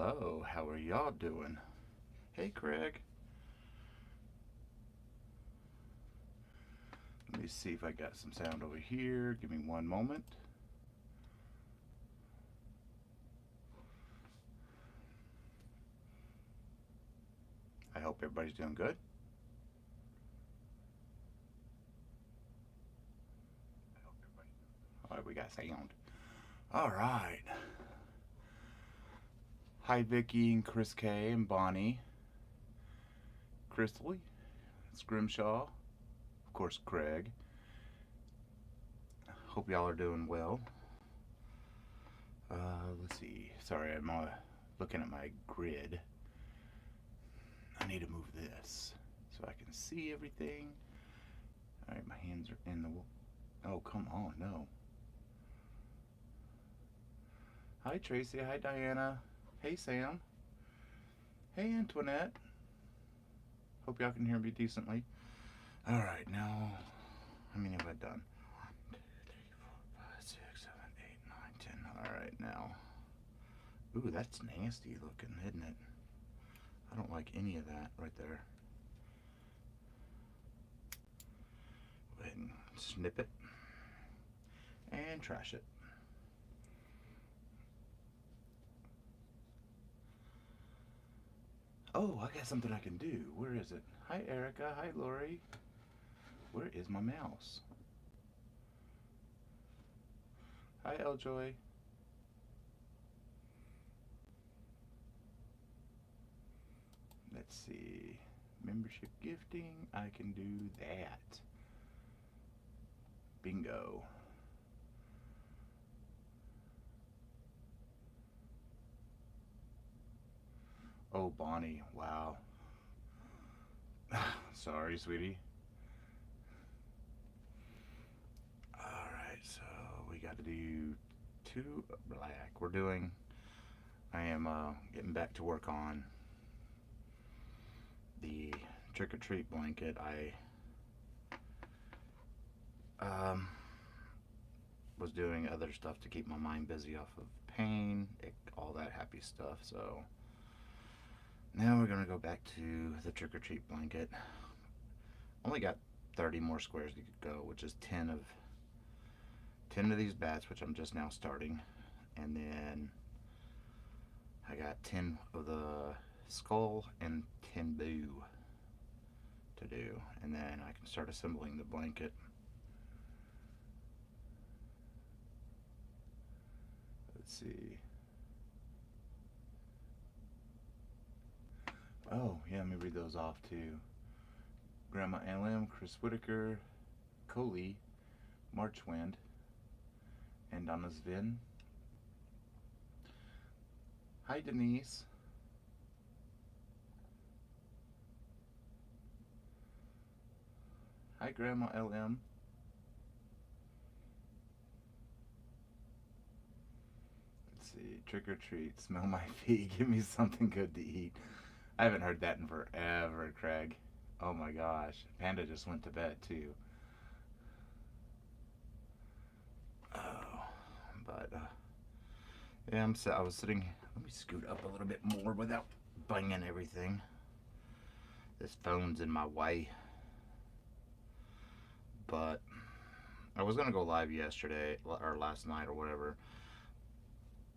Hello, how are y'all doing? Hey, Craig. Let me see if I got some sound over here. Give me one moment. I hope everybody's doing good. All right, we got sound. All right. Hi, Vicky and Chris K and Bonnie. Crystal, Scrimshaw, of course, Craig. Hope y'all are doing well. Let's see. Sorry, I'm looking at my grid. I need to move this so I can see everything. All right, my hands are in the... Oh, come on, no. Hi, Tracy. Hi, Diana. Hey, Sam. Hey, Antoinette. Hope y'all can hear me decently. All right, now, how many have I done? 1, 2, 3, 4, 5, 6, 7, 8, 9, 10. All right, now. Ooh, that's nasty looking, isn't it? I don't like any of that right there. Go ahead and snip it and trash it. Oh, I got something I can do. Where is it? Hi, Erica. Hi, Lori. Where is my mouse? Hi, Eljoy. Let's see. Membership gifting. I can do that. Bingo. Oh, Bonnie. Wow. Sorry, sweetie. Alright, so we got to do 2 black. I am getting back to work on the trick-or-treat blanket. I was doing other stuff to keep my mind busy off of pain, all that happy stuff, so now we're going to go back to the trick-or-treat blanket. Only got 30 more squares to go, which is 10 of these bats, which I'm just now starting, and then I got 10 of the skull and 10 boo to do, and then I can start assembling the blanket. Let's see. Oh, yeah, let me read those off too. Grandma LM, Chris Whitaker, Coley, Marchwind, and Donna Svin. Hi, Denise. Hi, Grandma LM. Let's see. Trick or treat. Smell my feet. Give me something good to eat. I haven't heard that in forever, Craig. Oh my gosh. Panda just went to bed too. Oh, but yeah, I was sitting. Let me scoot up a little bit more without banging everything. This phone's in my way. But I was gonna go live yesterday or last night or whatever,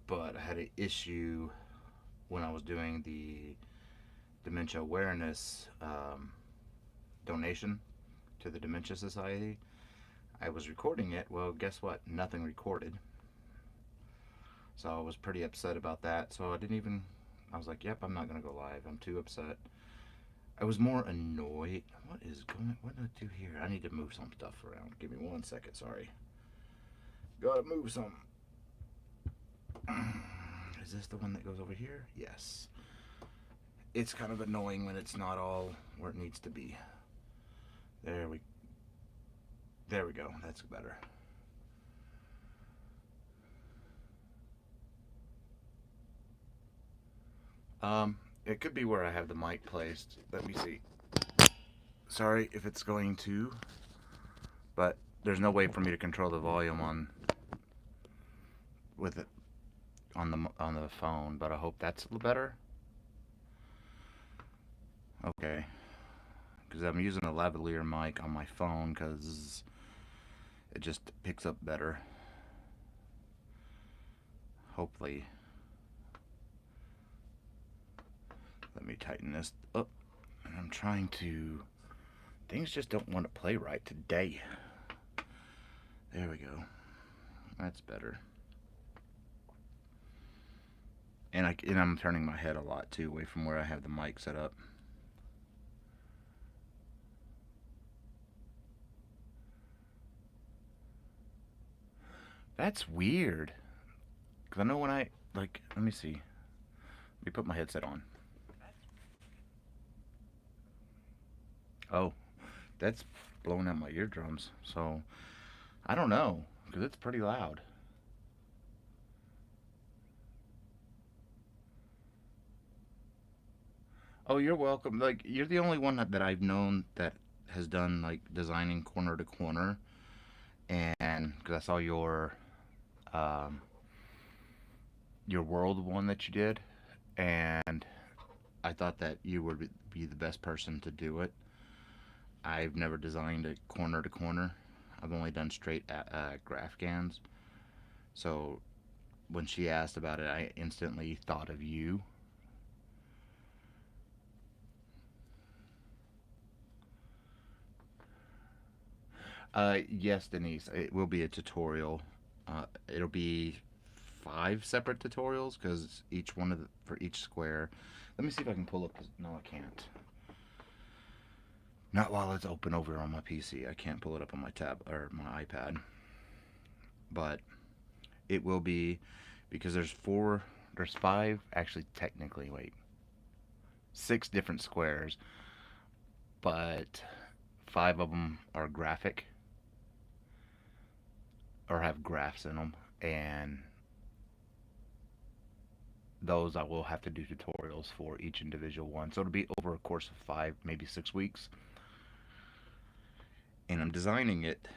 but I had an issue when I was doing the dementia awareness donation to the Dementia Society. I was recording it. Well, guess what? Nothing recorded. So I was pretty upset about that. So I was like, yep, I'm not gonna go live. I'm too upset. I was more annoyed. What did I do here? I need to move some stuff around. Give me 1 second, sorry. Gotta move some. Is this the one that goes over here? Yes. It's kind of annoying when it's not all where it needs to be. There we go. That's better. It could be where I have the mic placed. Let me see. Sorry if it's going to, but there's no way for me to control the volume with it on the phone, but I hope that's a little better. Okay, because I'm using a lavalier mic on my phone because it just picks up better. Hopefully, let me tighten this up. I'm trying to. Things just don't want to play right today. There we go. That's better. And I'm turning my head a lot too, away from where I have the mic set up. That's weird. Cause I know when I like, let me see. Let me put my headset on. Oh, that's blowing out my eardrums. So I don't know, cause it's pretty loud. Oh, you're welcome. Like you're the only one that I've known that has done like designing corner to corner, and because I saw um, your world one that you did, and I thought that you would be the best person to do it. I've never designed it corner to corner. I've only done straight graph GANs. So when she asked about it, I instantly thought of you. Yes, Denise, it will be a tutorial. It'll be 5 separate tutorials because each one of for each square. Let me see if I can pull up. No, I can't. Not while it's open over on my PC. I can't pull it up on my tab or my iPad. But it will be because there's 5, actually, technically, wait, 6 different squares, but 5 of them are graphic or have graphs in them. And those I will have to do tutorials for each individual one. So it'll be over a course of 5, maybe 6 weeks. And I'm designing it.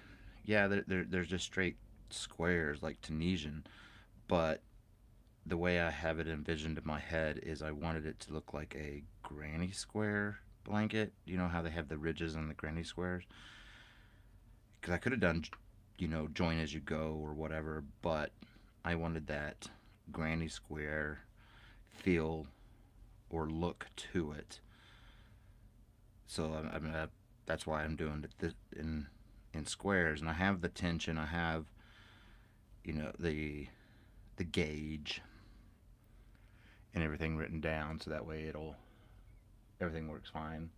Yeah, there's just straight squares like Tunisian, but the way I have it envisioned in my head is I wanted it to look like a granny square blanket. You know how they have the ridges on the granny squares? Because I could have done, join as you go or whatever, but I wanted that granny square feel or look to it. So that's why I'm doing it in squares, and I have the tension. I have the gauge and everything written down, so that way everything works fine.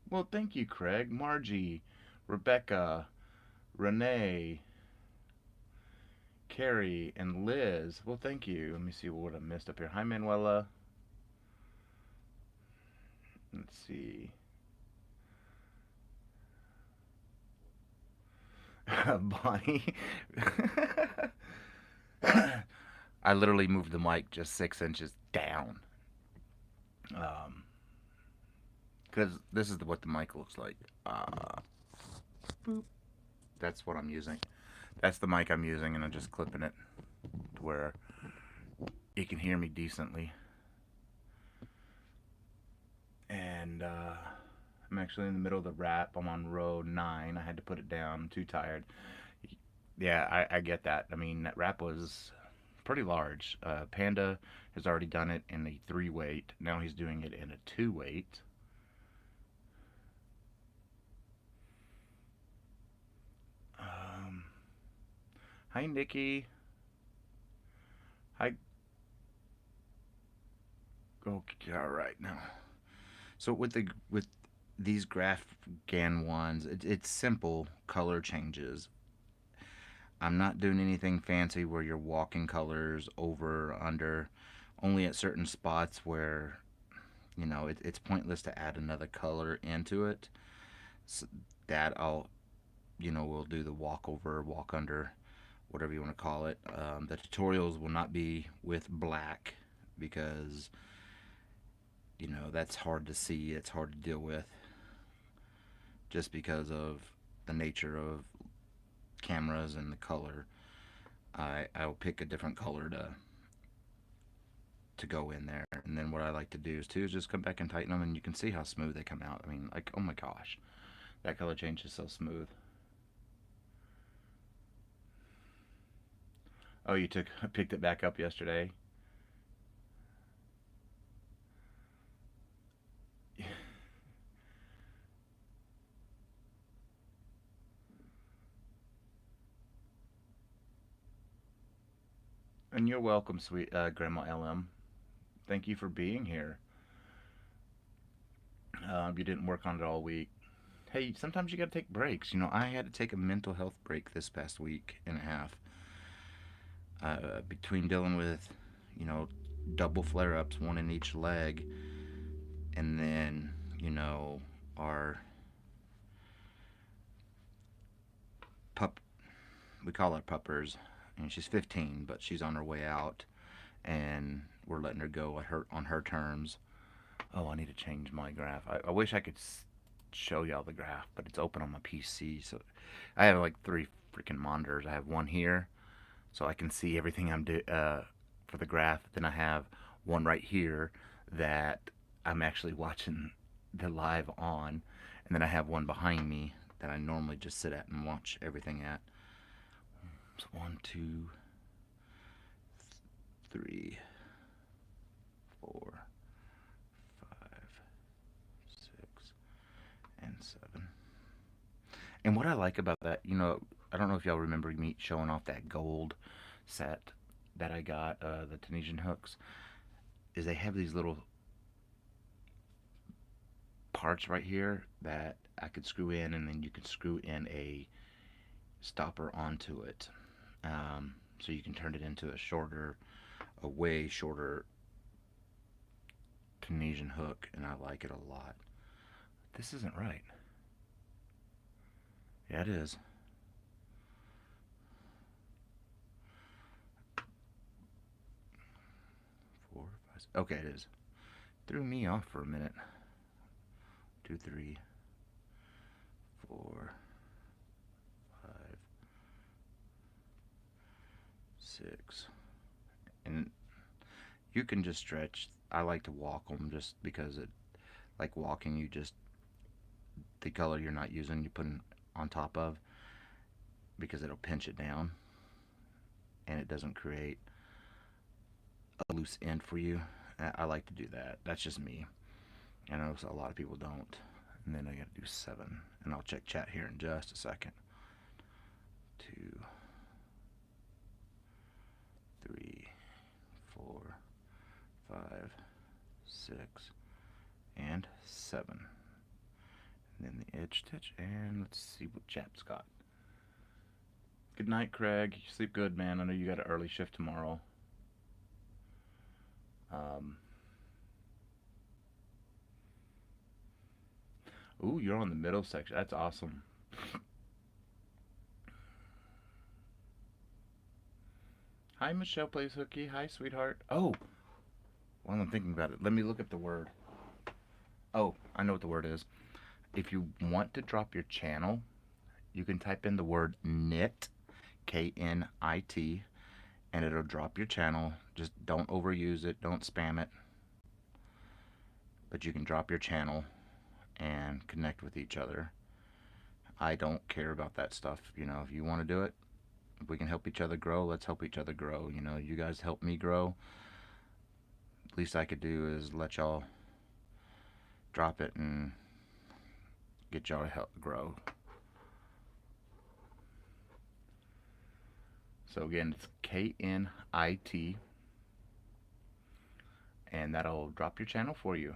Well, thank you, Craig, Margie, Rebecca, Renee, Carrie, and Liz. Well, thank you. Let me see what I missed up here. Hi, Manuela. Let's see. Bonnie. I literally moved the mic just 6 inches down. Um, because this is what the mic looks like. Boop. That's what I'm using. That's the mic I'm using, and I'm just clipping it to where you can hear me decently. And I'm actually in the middle of the wrap. I'm on row 9. I had to put it down. I'm too tired. Yeah, I get that. I mean, that wrap was pretty large. Panda has already done it in a 3 weight. Now he's doing it in a 2 weight. Hi, Nikki. Hi. Okay, all right now. So with these graph GAN ones, it's simple color changes. I'm not doing anything fancy where you're walking colors over or under. Only at certain spots where it's pointless to add another color into it. So that we'll do the walk over, walk under, whatever you want to call it. The tutorials will not be with black because that's hard to see. It's hard to deal with just because of the nature of cameras and the color. I'll pick a different color to go in there. And then what I like to do is too is just come back and tighten them, and you can see how smooth they come out. I mean, like, oh my gosh, that color change is so smooth. Oh, you picked it back up yesterday. And you're welcome, sweet Grandma LM. Thank you for being here. You didn't work on it all week. Hey, sometimes you gotta take breaks. You know, I had to take a mental health break this past week and a half between dealing with, you know, double flare ups, one in each leg, and then, you know, our pup, we call her Puppers, and she's 15, but she's on her way out, and we're letting her go on her terms. Oh, I need to change my graph. I wish I could show y'all the graph, but it's open on my PC. So I have like 3 freaking monitors. I have one here, so I can see everything I'm doing for the graph. Then I have one right here that I'm actually watching the live on, and then I have one behind me that I normally just sit at and watch everything at. So 1, 2, 3, 4, 5, 6, and 7. And what I like about that, you know, I don't know if y'all remember me showing off that gold set that I got, the Tunisian hooks, is they have these little parts right here that I could screw in, and then you could screw in a stopper onto it. So you can turn it into a way shorter Tunisian hook, and I like it a lot. This isn't right. Yeah, it is. 4, 5, 6. Okay, it is. Threw me off for a minute. 2, 3, 4, 5, 6. And you can just stretch. I like to walk them just because it, like walking, you just, the color you're not using, you put on top of, because it'll pinch it down and it doesn't create a loose end for you. I like to do that. That's just me. I know a lot of people don't. And then I gotta do 7. And I'll check chat here in just a second. 2, 3, 4, 5, 6, and 7. And then the edge stitch, and let's see what chat's got. Good night, Craig. You sleep good, man. I know you got an early shift tomorrow. Ooh, you're on the middle section. That's awesome. Hi, Michelle Plays Hooky. Hi, sweetheart. Oh, while I'm thinking about it, let me look up the word. Oh, I know what the word is. If you want to drop your channel, you can type in the word knit, Knit, and it'll drop your channel. Just don't overuse it, don't spam it. But you can drop your channel and connect with each other. I don't care about that stuff. You know, if you want to do it, if we can help each other grow, let's help each other grow. You know, you guys help me grow. Least I could do is let y'all drop it and get y'all to help grow. So again, it's Knit, and that'll drop your channel for you.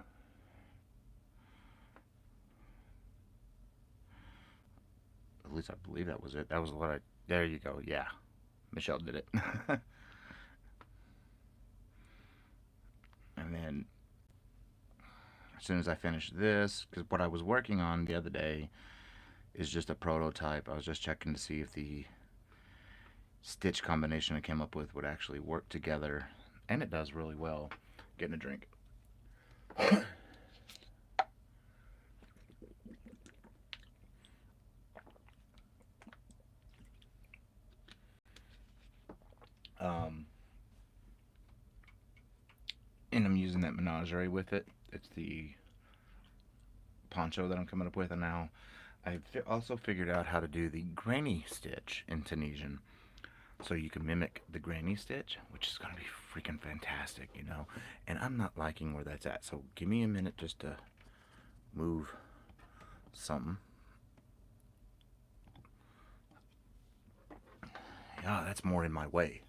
At least I believe that was it. That was what I, there you go. Yeah, Michelle did it. And then as soon as I finish this, because what I was working on the other day is just a prototype. I was just checking to see if the stitch combination I came up with would actually work together, and it does really well. Getting a drink. Um, and I'm using that menagerie with it. It's the poncho that I'm coming up with, and now I've also figured out how to do the granny stitch in Tunisian. So you can mimic the granny stitch, which is going to be freaking fantastic, you know. And I'm not liking where that's at, so give me a minute just to move something. Yeah, that's more in my way.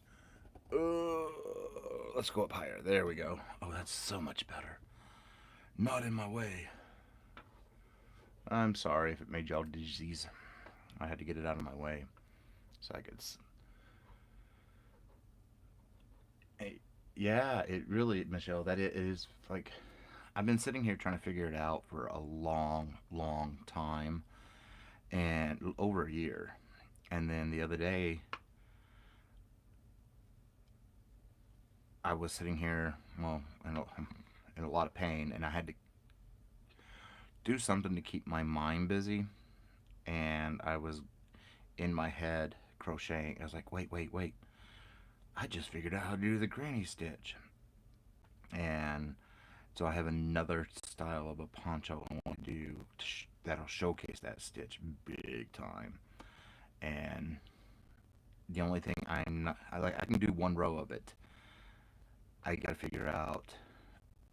Let's go up higher. There we go. Oh, that's so much better. Not in my way. I'm sorry if it made y'all disease. I had to get it out of my way so I could. Hey, yeah, it really, Michelle, that it is like I've been sitting here trying to figure it out for a long, long time, and over a year. And then the other day, I was sitting here, well, in a lot of pain, and I had to do something to keep my mind busy. And I was in my head crocheting. I was like, wait, wait, wait. I just figured out how to do the granny stitch. And so I have another style of a poncho I want to do that'll showcase that stitch big time. And the only thing I'm not, I can do one row of it. I gotta figure out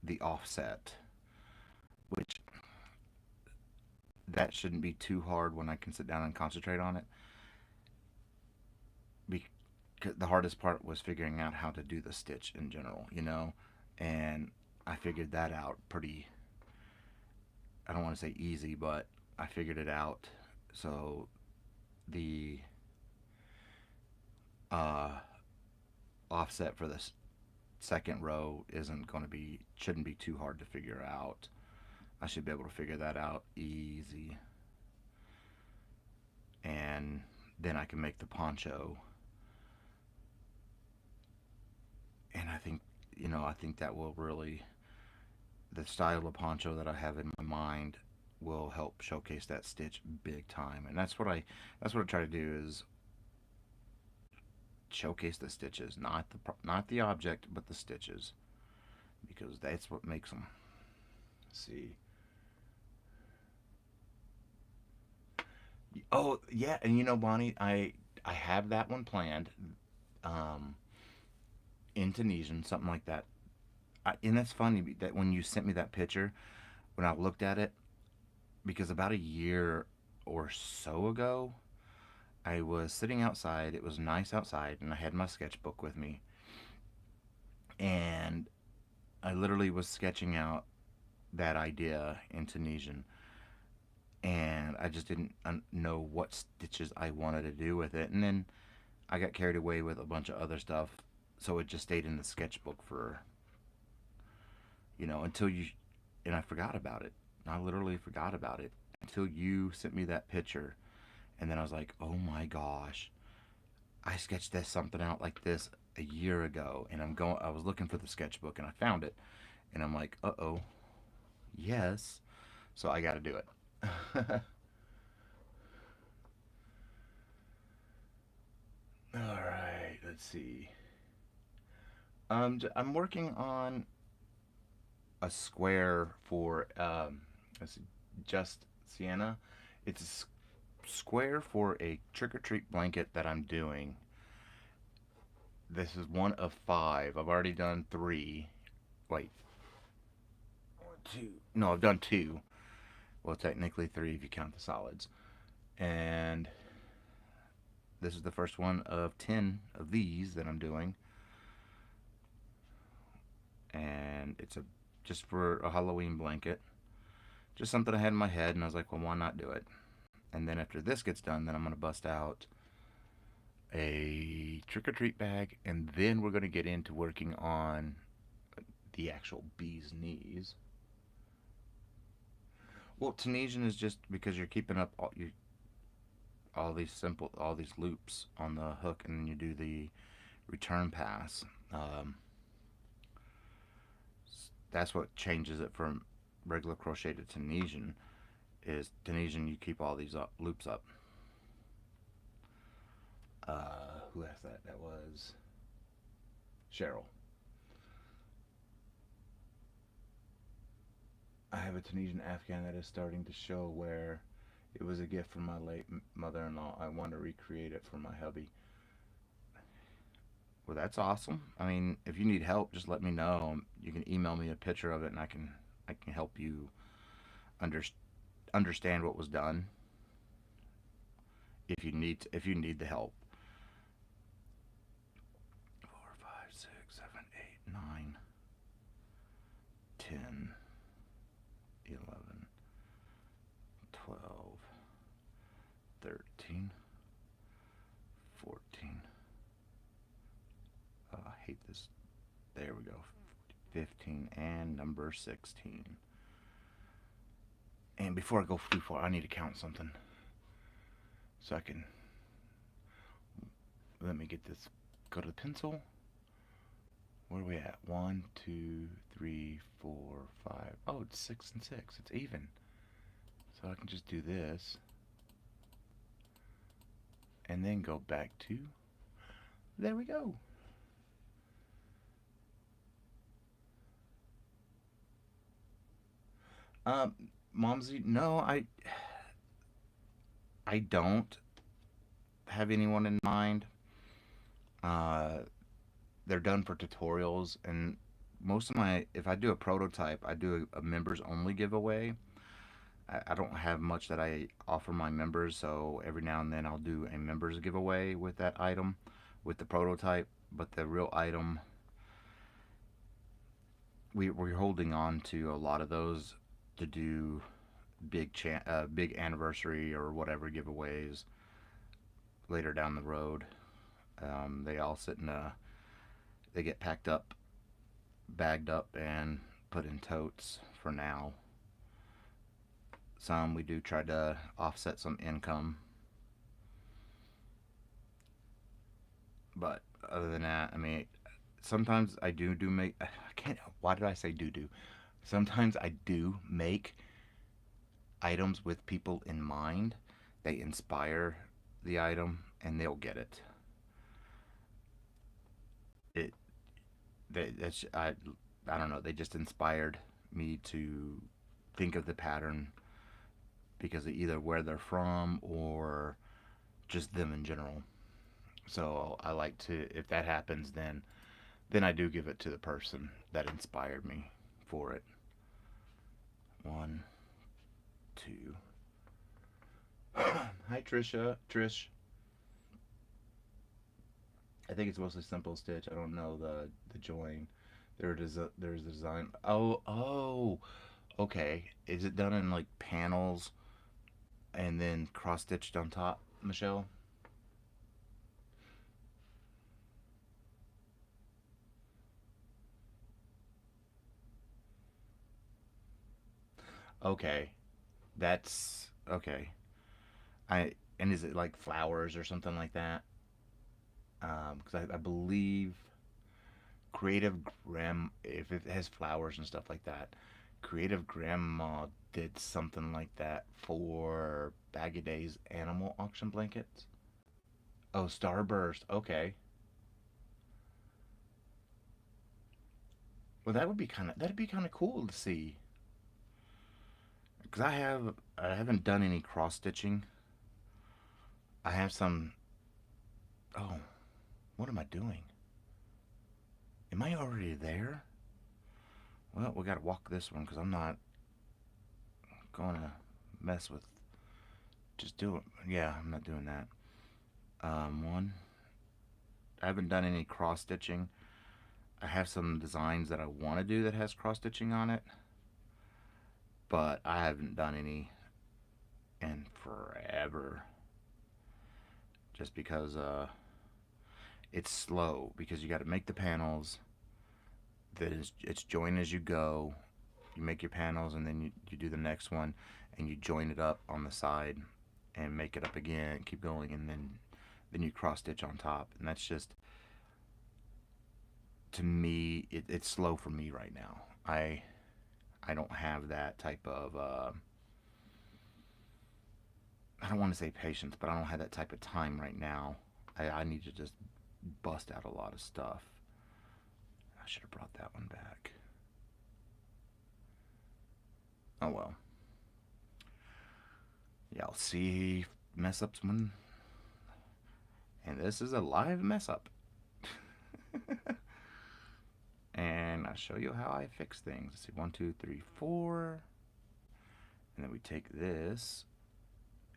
the offset, which that shouldn't be too hard when I can sit down and concentrate on it. Because the hardest part was figuring out how to do the stitch in general, you know, and I figured that out pretty. I don't want to say easy, but I figured it out. So the uh, offset for the second row isn't going to be shouldn't be too hard to figure out. I should be able to figure that out easy, and then I can make the poncho. And I think, I think that will really, the style of poncho that I have in my mind will help showcase that stitch big time. And that's what I try to do is showcase the stitches, not the object, but the stitches, because that's what makes them. Let's see. Oh yeah, and Bonnie, I have that one planned, um, in Tunisian, something like that. And that's funny that when you sent me that picture, when I looked at it, because about a year or so ago, I was sitting outside. It was nice outside, and I had my sketchbook with me, and I literally was sketching out that idea in Tunisian, and I just didn't know what stitches I wanted to do with it. And then I got carried away with a bunch of other stuff, so it just stayed in the sketchbook for until you and I forgot about it. I literally forgot about it until you sent me that picture, and then I was like, "Oh my gosh, I sketched this something out like this a year ago." And I was looking for the sketchbook, and I found it, and I'm like, "Uh oh, yes." So I got to do it. All right, let's see. I'm working on a square for it's just Sienna. It's a square for a trick or treat blanket that I'm doing. This is one of five. I've already done three. Wait, one, two. No, I've done two. Well, technically three if you count the solids. And this is the first one of 10 of these that I'm doing. And it's a just for a Halloween blanket. Just something I had in my head, and I was like, well, why not do it? And then after this gets done, then I'm going to bust out a trick or treat bag, and then we're going to get into working on the actual bee's knees. Well, Tunisian is just because you're keeping up all these loops on the hook, and then you do the return pass. Um, that's what changes it from regular crochet to Tunisian. Is Tunisian you keep all these loops up. Who asked that? That was Cheryl. I have a Tunisian Afghan that is starting to show where it was a gift from my late mother-in-law. I want to recreate it for my hubby. Well, that's awesome. I mean, if you need help, just let me know. You can email me a picture of it, and I can help you under, understand what was done. If you need the help. 4, 5, 6, 7, 8, 9, 10, 11, 12, 13, 14. I hate this. There we go. 15 and number 16. And before I go too far, I need to count something. So I can, let me get this, go to the pencil. Where are we at? 1, 2, 3, 4, 5. Oh, it's 6 and 6. It's even. So I can just do this. And then go back to, there we go. Momsy, no, I don't have anyone in mind. Uh, they're done for tutorials, and most of my, if I do a prototype, I do a members only giveaway. I don't have much that I offer my members, so every now and then I'll do a members giveaway with that item, with the prototype. But the real item, we're holding on to a lot of those to do big anniversary or whatever giveaways later down the road. They all sit in a, they get packed up, bagged up, and put in totes for now. Some we do try to offset some income, but other than that, I mean, sometimes I do make. I can't. Why did I say do? Sometimes I do make items with people in mind. They inspire the item, and they'll get it. It that's I don't know. They just inspired me to think of the pattern because of either where they're from or just them in general. So I like to, if that happens, then I do give it to the person that inspired me for it. 1, 2. Hi Trish. I think it's mostly simple stitch. I don't know the join. There's the design. Oh, okay. Is it done in like panels and then cross stitched on top, Michelle? Okay, that's okay. I and is it like flowers or something like that? Because I believe Creative Gram, if it has flowers and stuff like that, Creative Grandma did something like that for Baggy Days animal auction blankets. Oh, Starburst. Okay. Well, that'd be kind of cool to see. Because I haven't done any cross stitching. I have some. Oh, what am I doing? Am I already there? Well, we gotta walk this one because I'm not gonna mess with. Just do it. Yeah, I'm not doing that. One. I haven't done any cross stitching. I have some designs that I want to do that has cross stitching on it, but I haven't done any in forever. Just because it's slow because you got to make the panels. Then it's join as you go. You make your panels and then you do the next one and you join it up on the side and make it up again. Keep going and then you cross stitch on top. And that's just, to me, it's slow for me right now. I don't have that type of I don't want to say patience, but I don't have that type of time right now. I need to just bust out a lot of stuff. should have brought that one back. Oh well. Yeah, I'll see mess ups when. And this is a live mess up. And I'll show you how I fix things. Let's see, 1, 2, 3, 4. And then we take this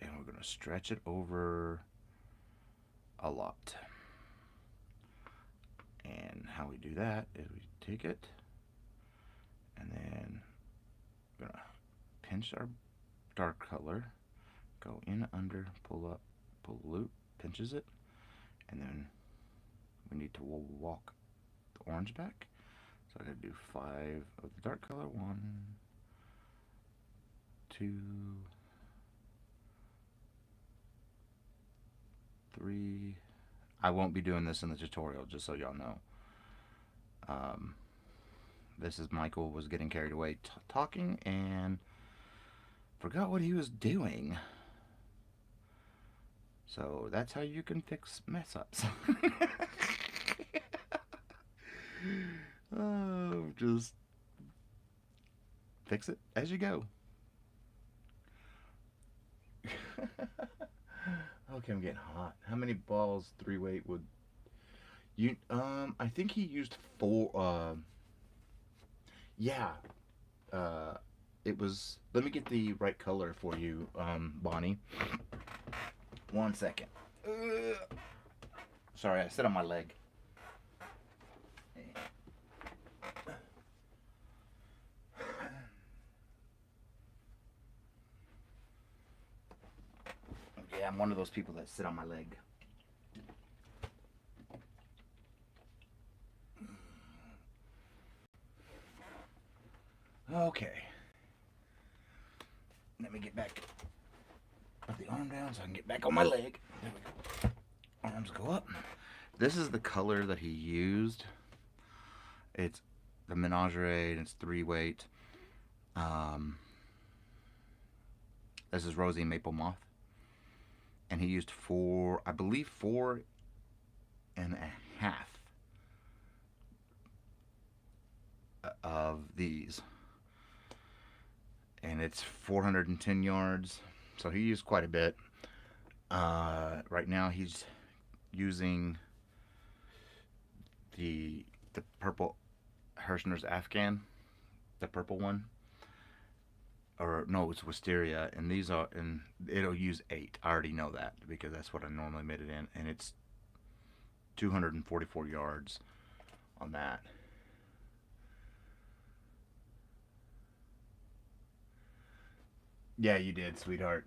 and we're going to stretch it over a lot. And how we do that is we take it and then we're going to pinch our dark color, go in, under, pull up, pull the loop, pinches it, and then we need to walk the orange back. So I gotta do 5 of the dark color. 1, 2, 3. I won't be doing this in the tutorial, just so y'all know. This is Michael was getting carried away talking and forgot what he was doing. So that's how you can fix mess ups. Oh, just fix it as you go. Okay, I'm getting hot. How many balls 3-weight would you? I think he used 4. Yeah. It was. Let me get the right color for you, Bonnie. 1 second. Sorry, I sit on my leg. Yeah, I'm one of those people that sit on my leg. Okay. Let me get back. Put the arm down so I can get back on my leg. There we go. Arms go up. This is the color that he used. It's the Menagerie and it's 3-weight. This is Rosy Maple Moth. And he used 4, I believe 4.5 of these. And it's 410 yards. So he used quite a bit. Right now he's using the purple Hirschner's Afghan, the purple one. Or no, it's Wisteria, and these are, and it'll use 8. I already know that because that's what I normally made it in, and it's 244 yards on that. Yeah, you did, sweetheart.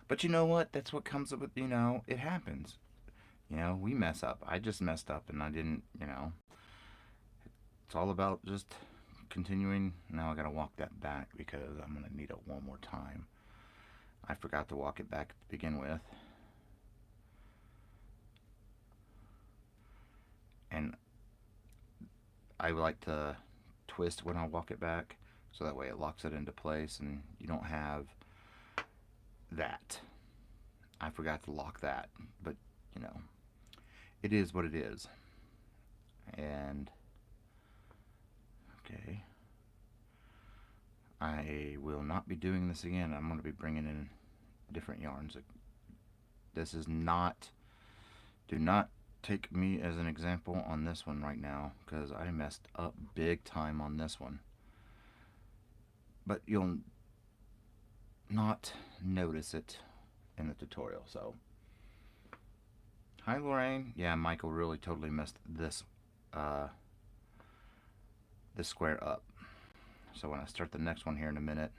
But you know what? That's what comes with, you know, it happens. You know, we mess up. I just messed up and I didn't, you know. It's all about just continuing. Now I gotta walk that back because I'm gonna need it one more time. I forgot to walk it back to begin with. And I like to twist when I walk it back so that way it locks it into place and you don't have that. I forgot to lock that, but you know, it is what it is. And okay, I will not be doing this again. I'm going to be bringing in different yarns. This is not, do not take me as an example on this one right now because I messed up big time on this one. But you'll not notice it in the tutorial. So hi Lorraine. Yeah, Michael really totally messed this this square up. So when I start the next one here in a minute,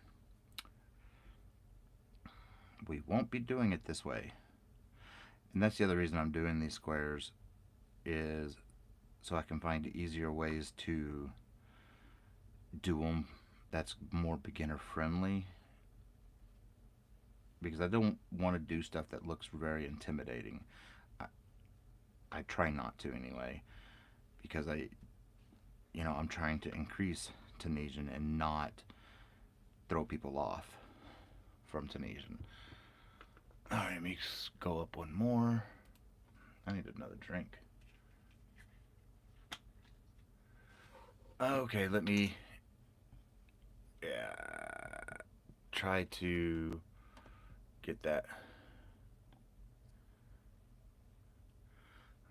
we won't be doing it this way. And that's the other reason I'm doing these squares, is so I can find easier ways to do them that's more beginner friendly, because I don't want to do stuff that looks very intimidating. I try not to anyway, because I'm trying to increase Tunisian and not throw people off from Tunisian. Alright, let me go up one more. I need another drink. Okay, let me try to get that.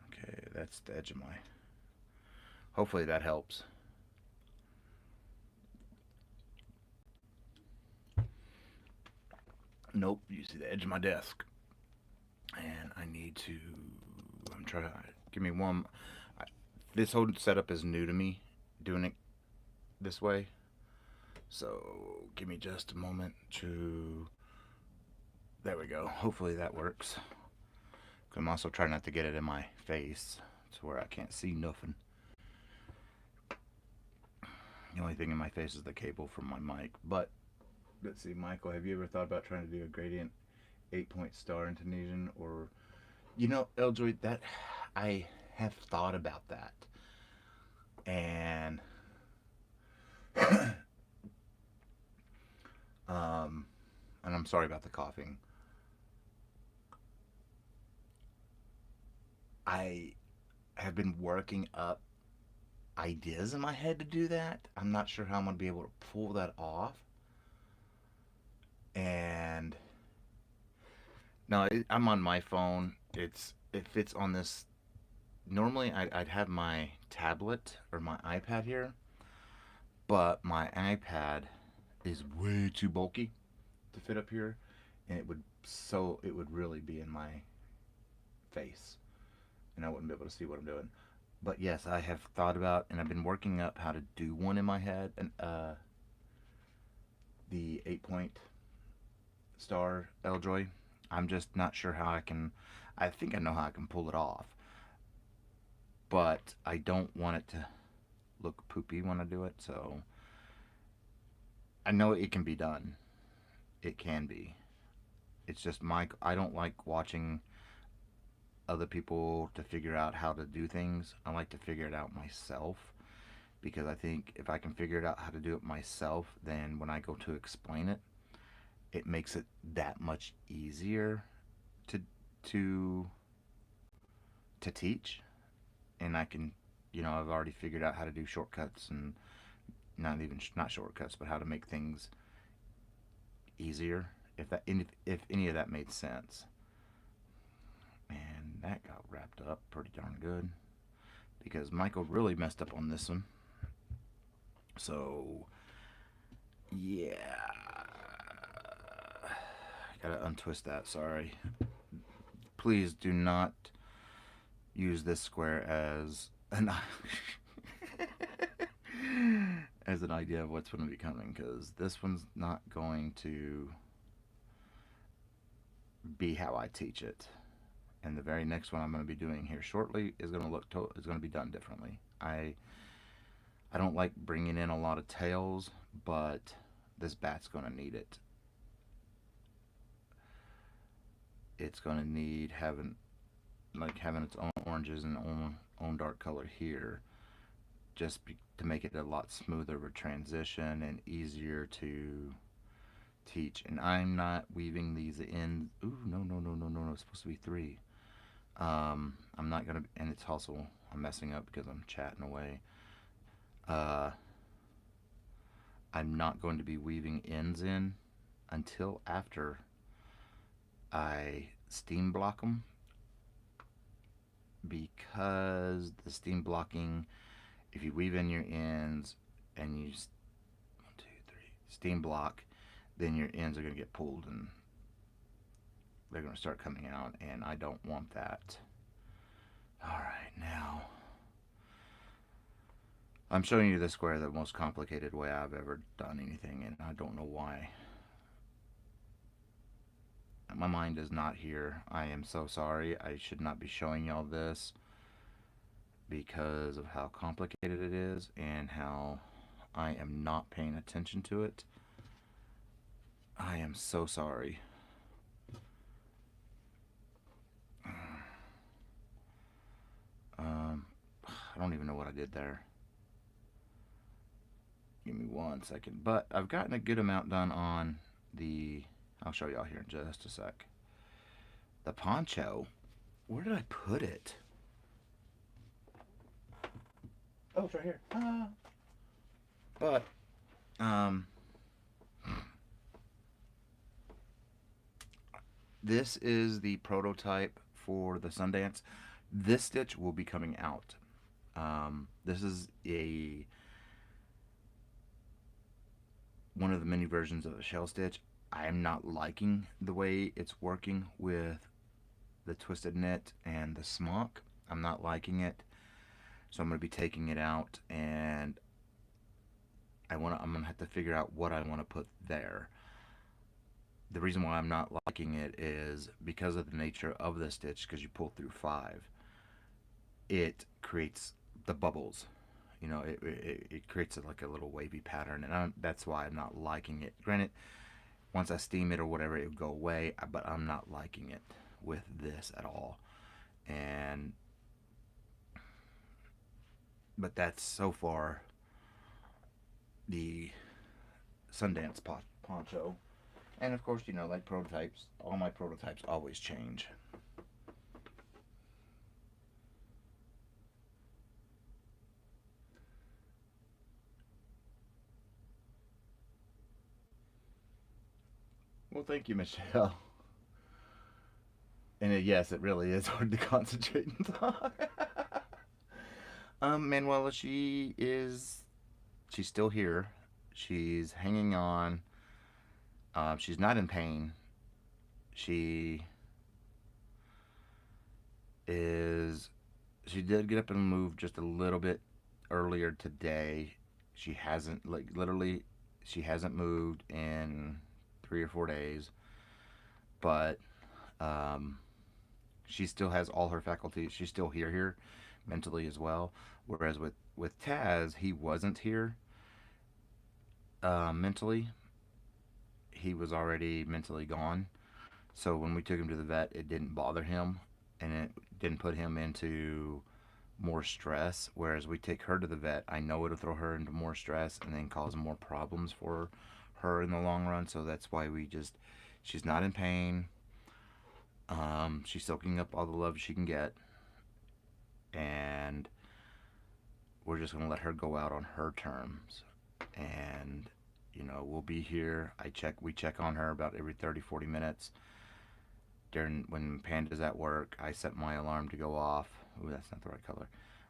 Okay, that's the edge of my. Hopefully that helps. Nope, you see the edge of my desk. And I need to. I'm trying to. Give me one. I, this whole setup is new to me, doing it this way. So give me just a moment to. There we go. Hopefully that works. I'm also trying not to get it in my face to where I can't see nothing. The only thing in my face is the cable from my mic. But let's see, Michael, have you ever thought about trying to do a gradient 8-point star in Tunisian? Or, you know, Eljoy, that I have thought about that. And and I'm sorry about the coughing. I have been working up ideas in my head to do that. I'm not sure how I'm going to be able to pull that off. And no, I'm on my phone. It fits on this. Normally, I'd have my tablet or my iPad here, but my iPad is way too bulky to fit up here, and it would really be in my face, and I wouldn't be able to see what I'm doing. But yes, I have thought about, and I've been working up how to do one in my head, and the 8-point star Eljoy. I'm just not sure how I can. I think I know how I can pull it off, but I don't want it to look poopy when I do it. So I know it can be done. It can be. It's just I don't like watching other people to figure out how to do things. I like to figure it out myself because I think if I can figure it out how to do it myself, then when I go to explain it, it makes it that much easier to to to teach. And I can, I've already figured out how to do shortcuts and not shortcuts, but how to make things easier. If any of that made sense. And that got wrapped up pretty darn good because Michael really messed up on this one. So yeah, gotta untwist that. Sorry. Please do not use this square as an as an idea of what's going to be coming, because this one's not going to be how I teach it. And the very next one I'm going to be doing here shortly is going to be done differently. I don't like bringing in a lot of tails, but this bat's going to need it. It's going to need having its own oranges and own dark color here, to make it a lot smoother of a transition and easier to teach. And I'm not weaving these in. Ooh, no, no, no, no, no, no. It's supposed to be 3. I'm not gonna, and it's also, I'm messing up because I'm chatting away. I'm not going to be weaving ends in until after I steam block them, because the steam blocking, if you weave in your ends and you 1, 2, 3 steam block, then your ends are going to get pulled and they're going to start coming out, and I don't want that. Alright, now I'm showing you the square the most complicated way I've ever done anything, and I don't know why. My mind is not here. I am so sorry. I should not be showing y'all this because of how complicated it is and how I am not paying attention to it. I am so sorry. I don't even know what I did there. Give me 1 second. But I've gotten a good amount done on the... I'll show y'all here in just a sec. The poncho. Where did I put it? Oh, it's right here. But um, this is the prototype for the Sundance. This stitch will be coming out. This is a one of the many versions of a shell stitch. I am not liking the way it's working with the twisted knit and the smock. I'm not liking it, so I'm going to be taking it out, and I'm going to have to figure out what I want to put there. The reason why I'm not liking it is because of the nature of the stitch, because you pull through 5, it creates the bubbles. You know, it creates like a little wavy pattern, and that's why I'm not liking it. Granted, once I steam it or whatever, it will go away, but I'm not liking it with this at all. And but that's so far the Sundance poncho. And of course, you know, like prototypes, all my prototypes always change. Well, thank you, Michelle. And yes, it really is hard to concentrate and talk. Manuela, she's still here. She's hanging on. She's not in pain. She is. She did get up and move just a little bit earlier today. She hasn't, like, literally, she hasn't moved in 3 or 4 days, but um, she still has all her faculties. She's still here mentally as well. Whereas with Taz, he wasn't here mentally. He was already mentally gone. So when we took him to the vet, it didn't bother him, and it didn't put him into more stress. Whereas we take her to the vet, I know it'll throw her into more stress and then cause more problems for her in the long run. So that's why she's not in pain. She's soaking up all the love she can get, and we're just gonna let her go out on her terms. And you know, we'll be here. We check on her about every 30, 40 minutes. During when Panda's at work, I set my alarm to go off. Ooh, that's not the right color.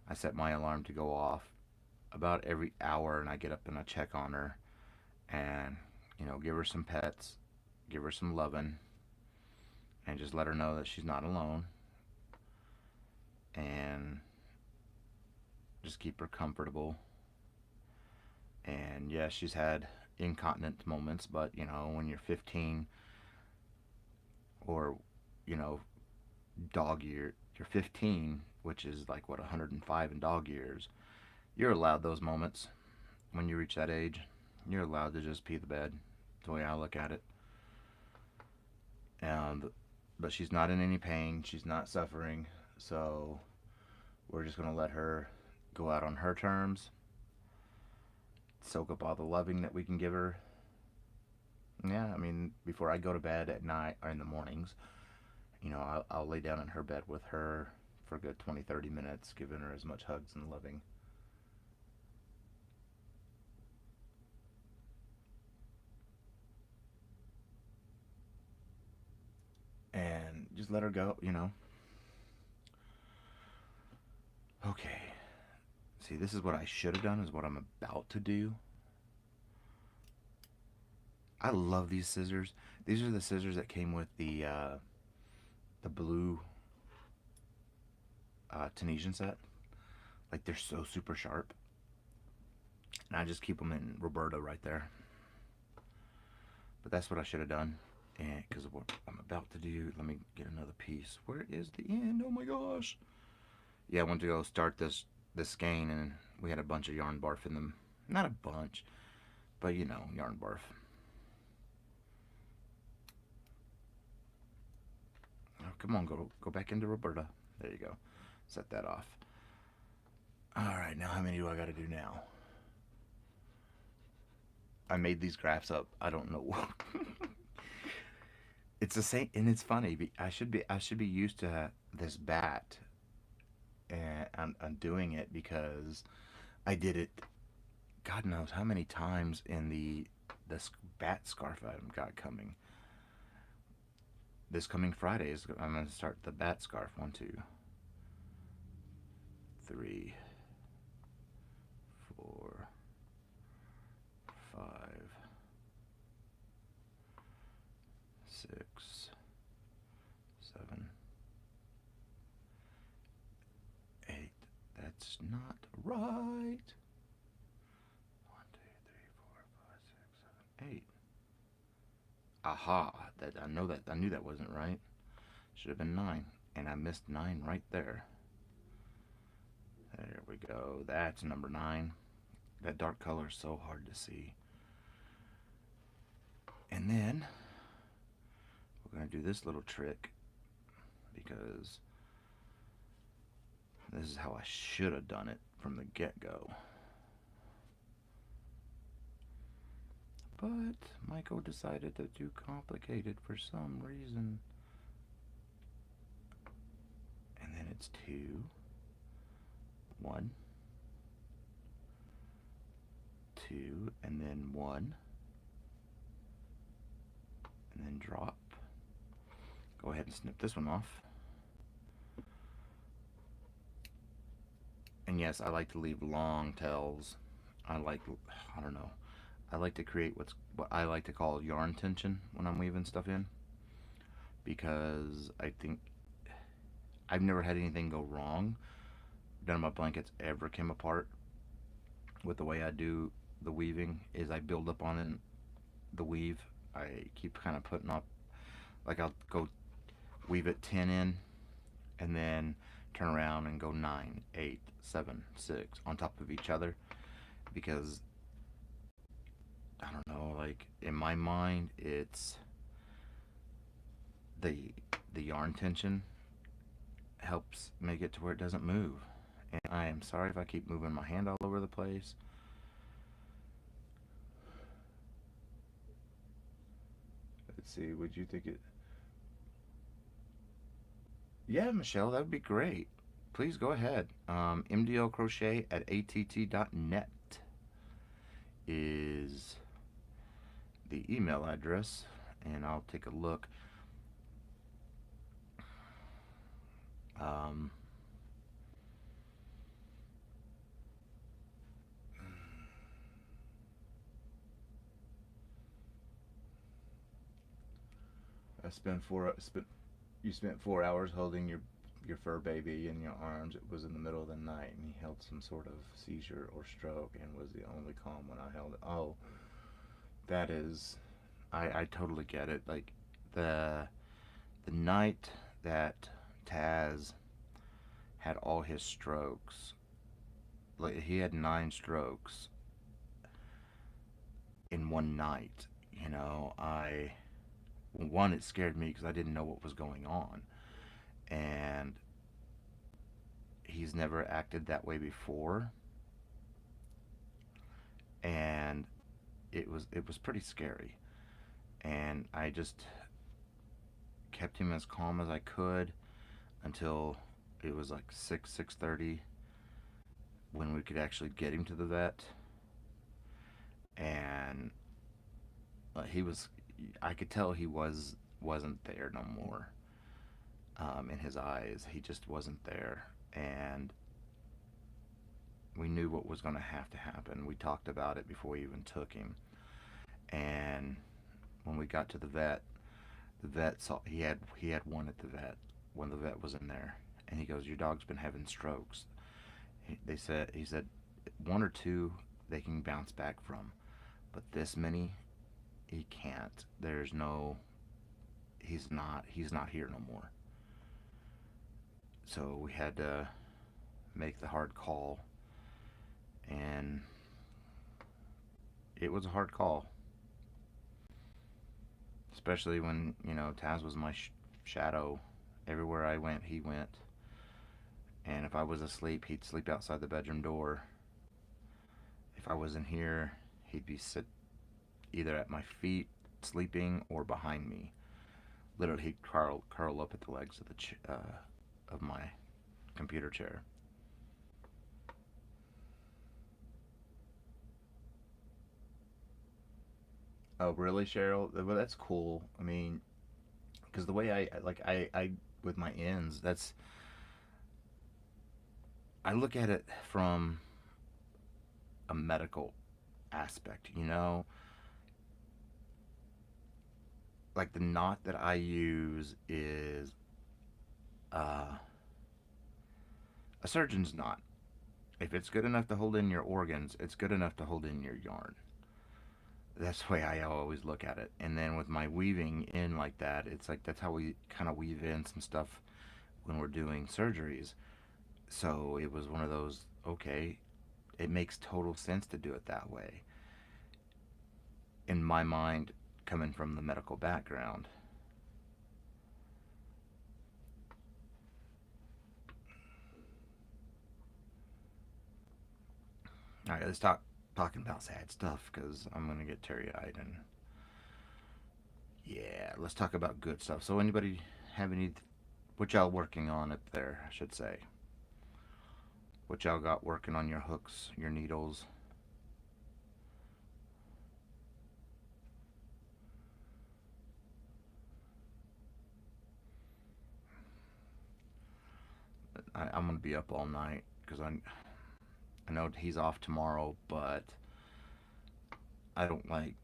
I set my alarm to go off about every hour, and I get up and I check on her, and you know, give her some pets, give her some loving, and just let her know that she's not alone, and just keep her comfortable. And yeah, she's had incontinent moments, but you know, when you're 15, or you know, dog year, you're 15, which is like what, 105 in dog years. You're allowed those moments when you reach that age. You're allowed to just pee the bed. That's the way I look at it. And but she's not in any pain. She's not suffering. So we're just gonna let her go out on her terms, soak up all the loving that we can give her. Yeah, I mean, before I go to bed at night or in the mornings, you know, I'll lay down in her bed with her for a good 20, 30 minutes, giving her as much hugs and loving. And just let her go, you know. Okay. See, this is what I should have done, is what I'm about to do. I love these scissors. These are the scissors that came with the blue Tunisian set. Like, they're so super sharp. And I just keep them in Roberta right there. But that's what I should have done. And because of what I'm about to do, let me get another piece. Where is the end? Oh my gosh. Yeah, I went to go start this skein, and we had a bunch of yarn barf in them. Not a bunch, but you know, yarn barf. Oh, come on, go back into Roberta. There you go. Set that off. All right, now how many do I got to do now? I made these graphs up. I don't know. It's the same, and it's funny. I should be used to this bat, and I'm doing it because I did it God knows how many times in the bat scarf I've got coming. This coming Friday is I'm going to start the bat scarf. 1, 2, 3, 4, 5, 6, 7, 8. That's not right. 1, 2, 3, 4, 5, 6, 7, 8. Aha! I knew that wasn't right. Should have been 9, and I missed 9 right there. There we go. That's number 9. That dark color is so hard to see. And then we're going to do this little trick, because this is how I should have done it from the get-go. But Michael decided to do complicated for some reason. And then it's 2, 1, 2, and then 1, and then drop. Go ahead and snip this one off. And yes, I like to leave long tails. I don't know. I like to create what I like to call yarn tension when I'm weaving stuff in, because I think I've never had anything go wrong. None of my blankets ever came apart with the way I do the weaving. Is I build up on it, the weave. I keep kind of putting up, like I'll go weave it 10 in, and then turn around and go 9, 8, 7, 6 on top of each other, because I don't know, like in my mind it's the yarn tension helps make it to where it doesn't move. And I am sorry if I keep moving my hand all over the place. Let's see, would you think it? Yeah, Michelle, that would be great. Please go ahead. MDL Crochet at att.net is the email address, and I'll take a look. You spent 4 hours holding your fur baby in your arms. It was in the middle of the night, and he held some sort of seizure or stroke, and was the only calm when I held it. Oh, that is, I totally get it. Like the night that Taz had all his strokes, like he had 9 strokes in one night. You know, one, it scared me because I didn't know what was going on, and he's never acted that way before, and it was pretty scary. And I just kept him as calm as I could until it was like 6:30 when we could actually get him to the vet. And I could tell he wasn't there no more. In his eyes, he just wasn't there, and we knew what was going to have to happen. We talked about it before we even took him. And when we got to the vet saw he had one at the vet when the vet was in there, and he goes, "Your dog's been having strokes." He said 1 or 2 they can bounce back from, but this many he can't. He's not here no more. So we had to make the hard call, and it was a hard call, especially when, you know, Taz was my shadow. Everywhere I went, he went. And if I was asleep, he'd sleep outside the bedroom door. If I wasn't here, he'd be either at my feet sleeping or behind me. Literally, he'd curl up at the legs of of my computer chair. Oh, really, Cheryl? Well, that's cool. I mean, because the way I with my ends, that's I look at it from a medical aspect. Like the knot that I use is uh, a surgeon's knot. If it's good enough to hold in your organs, it's good enough to hold in your yarn. That's the way I always look at it. And then with my weaving in like that, it's like that's how we kind of weave in some stuff when we're doing surgeries. So it was one of those, okay, it makes total sense to do it that way. In my mind, coming from the medical background. All right, let's talking about sad stuff because I'm gonna get teary-eyed. And yeah, let's talk about good stuff. So anybody have any, what y'all working on up there, I should say? What y'all got working on your hooks, your needles? I'm gonna be up all night because I know he's off tomorrow, but I don't like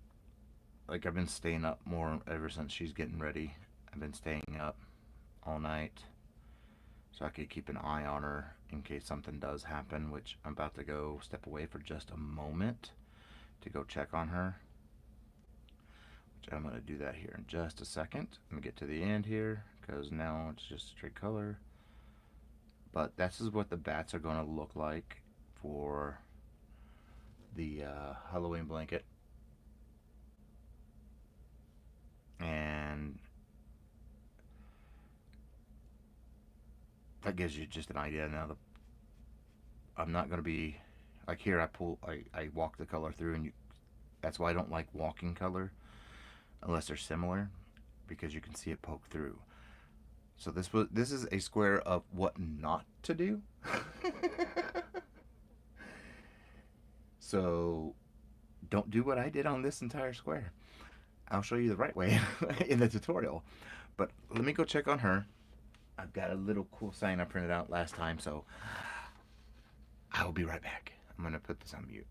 I've been staying up more ever since she's getting ready. I've been staying up all night so I could keep an eye on her in case something does happen, which I'm about to go step away for just a moment to go check on her. Which I'm going to do that here in just a second. Let me get to the end here because now it's just straight color. But this is what the bats are going to look like for the Halloween blanket. And that gives you just an idea. Now, I'm not going to be like here. I walk the color through, and that's why I don't like walking color unless they're similar, because you can see it poke through. So this is a square of what not to do. So don't do what I did on this entire square. I'll show you the right way in the tutorial. But let me go check on her. I've got a little cool sign I printed out last time, so I will be right back. I'm going to put this on mute.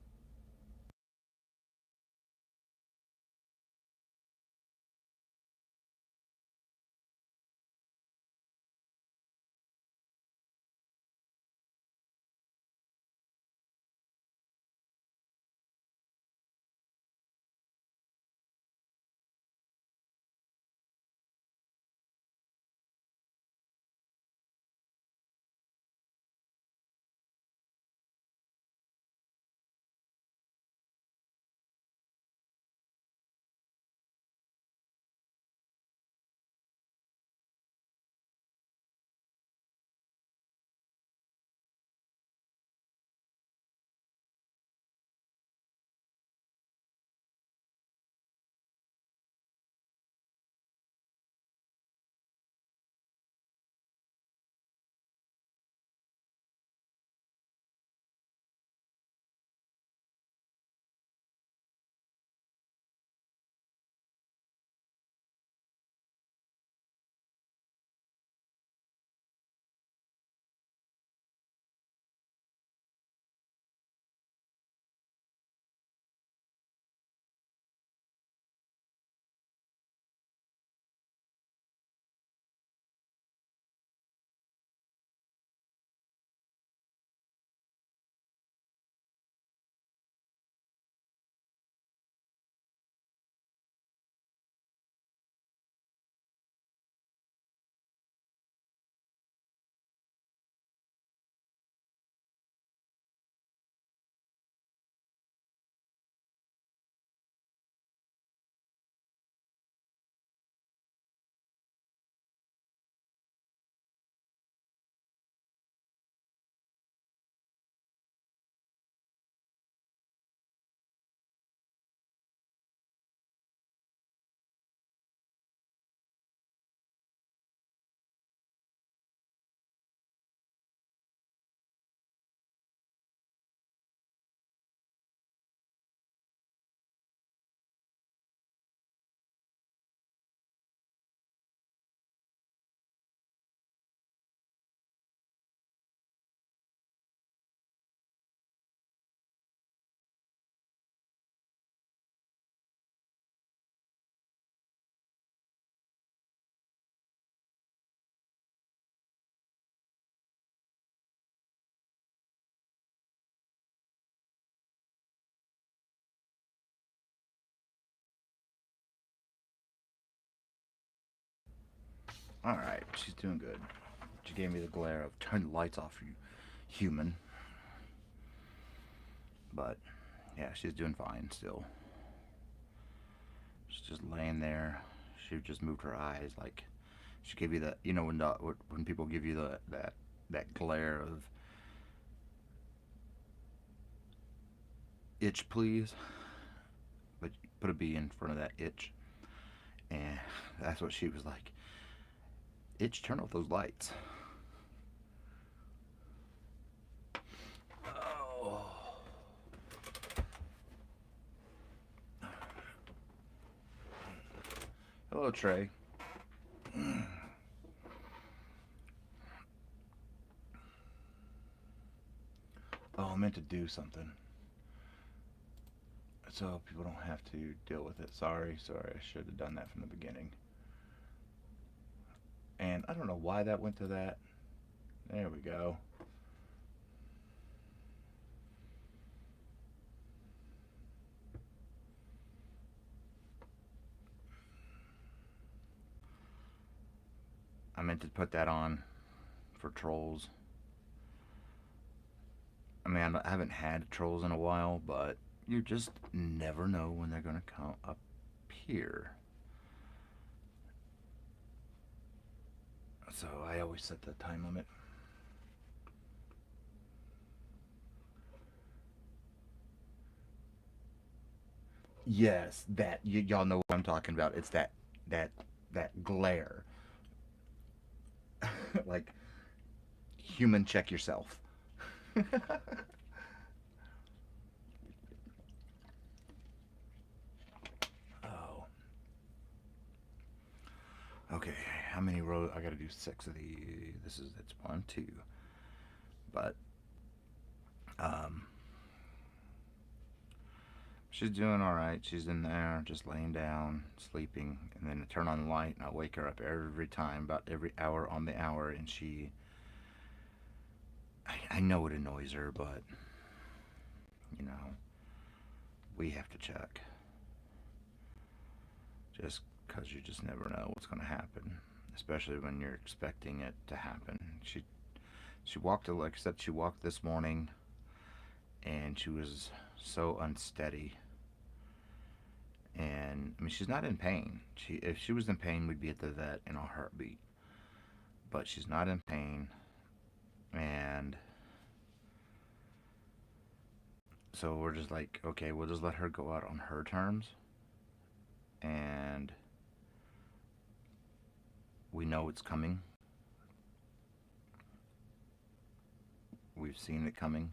Alright, she's doing good. She gave me the glare of turn the lights off, you human. But, yeah, she's doing fine still. She's just laying there. She just moved her eyes, like, she gave you that, you know, when people give you that glare of itch, please. But put a B in front of that itch. And that's what she was like. Itch, turn off those lights. Oh. Hello, Trey. Oh, I meant to do something. So people don't have to deal with it. Sorry, I should have done that from the beginning. And I don't know why that went to that. There we go. I meant to put that on for trolls. I mean, I haven't had trolls in a while, but you just never know when they're going to come up here. So I always set the time limit. Yes, that y'all know what I'm talking about. It's that glare. Like, human, check yourself. Oh. Okay, how many rows? I gotta do 6 of these. It's 1, 2. But, um, she's doing alright. She's in there, just laying down, sleeping. And then I turn on the light and I wake her up every time, about every hour on the hour. And I know it annoys her, but, you know, we have to check. Just because you just never know what's going to happen, especially when you're expecting it to happen. She walked, like I said, she walked this morning, and she was so unsteady. And I mean, she's not in pain. If she was in pain, we'd be at the vet in a heartbeat. But she's not in pain, and so we're just like, okay, we'll just let her go out on her terms, and we know it's coming. We've seen it coming,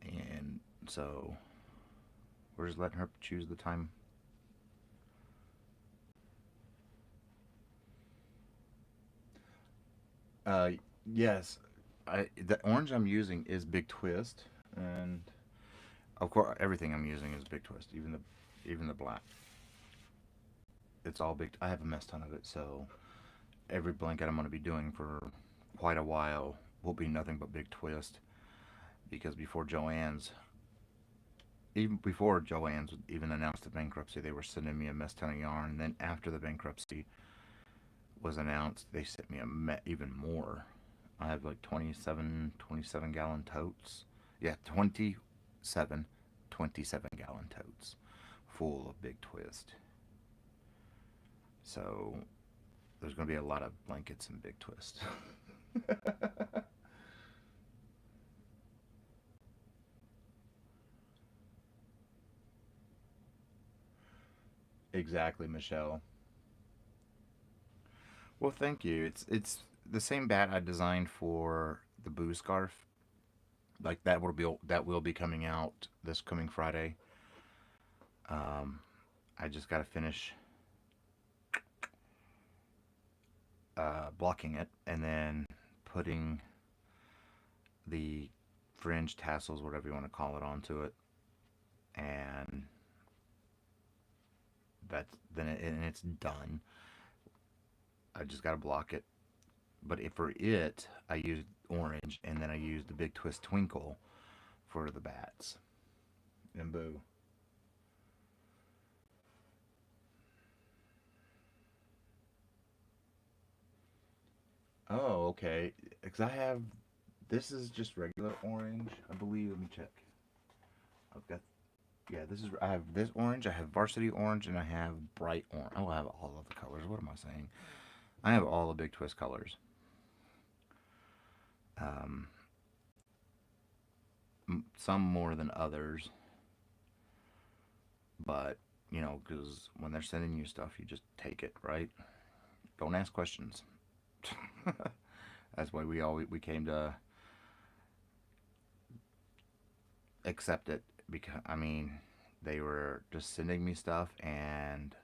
and so we're just letting her choose the time. Yes, the orange I'm using is Big Twist, and of course everything I'm using is Big Twist, even the black. It's all big. I have a mess ton of it, so every blanket I'm going to be doing for quite a while will be nothing but Big Twist, because even before Joann's even announced the bankruptcy, they were sending me a mess ton of yarn. And then after the bankruptcy was announced, they sent me even more. I have like 27 gallon totes. Yeah, 27 gallon totes full of Big Twist. So there's going to be a lot of blankets and Big Twist. Exactly, Michelle. Well, thank you. It's the same bat I designed for the boo scarf. Like that will be coming out this coming Friday. Um, I just got to finish blocking it and then putting the fringe tassels, whatever you want to call it, onto it, and and it's done. I just got to block it. But for it, I used orange, and then I used the Big Twist Twinkle for the bats and boo. Oh, okay. Because I have, this is just regular orange, I believe. Let me check. I've got, yeah, this is, I have this orange, I have varsity orange, and I have bright orange. Oh, I have all of the colors. What am I saying? I have all the Big Twist colors. Um, some more than others, but, you know, because when they're sending you stuff, you just take it, right? Don't ask questions. That's why we came to accept it, because I mean, they were just sending me stuff, and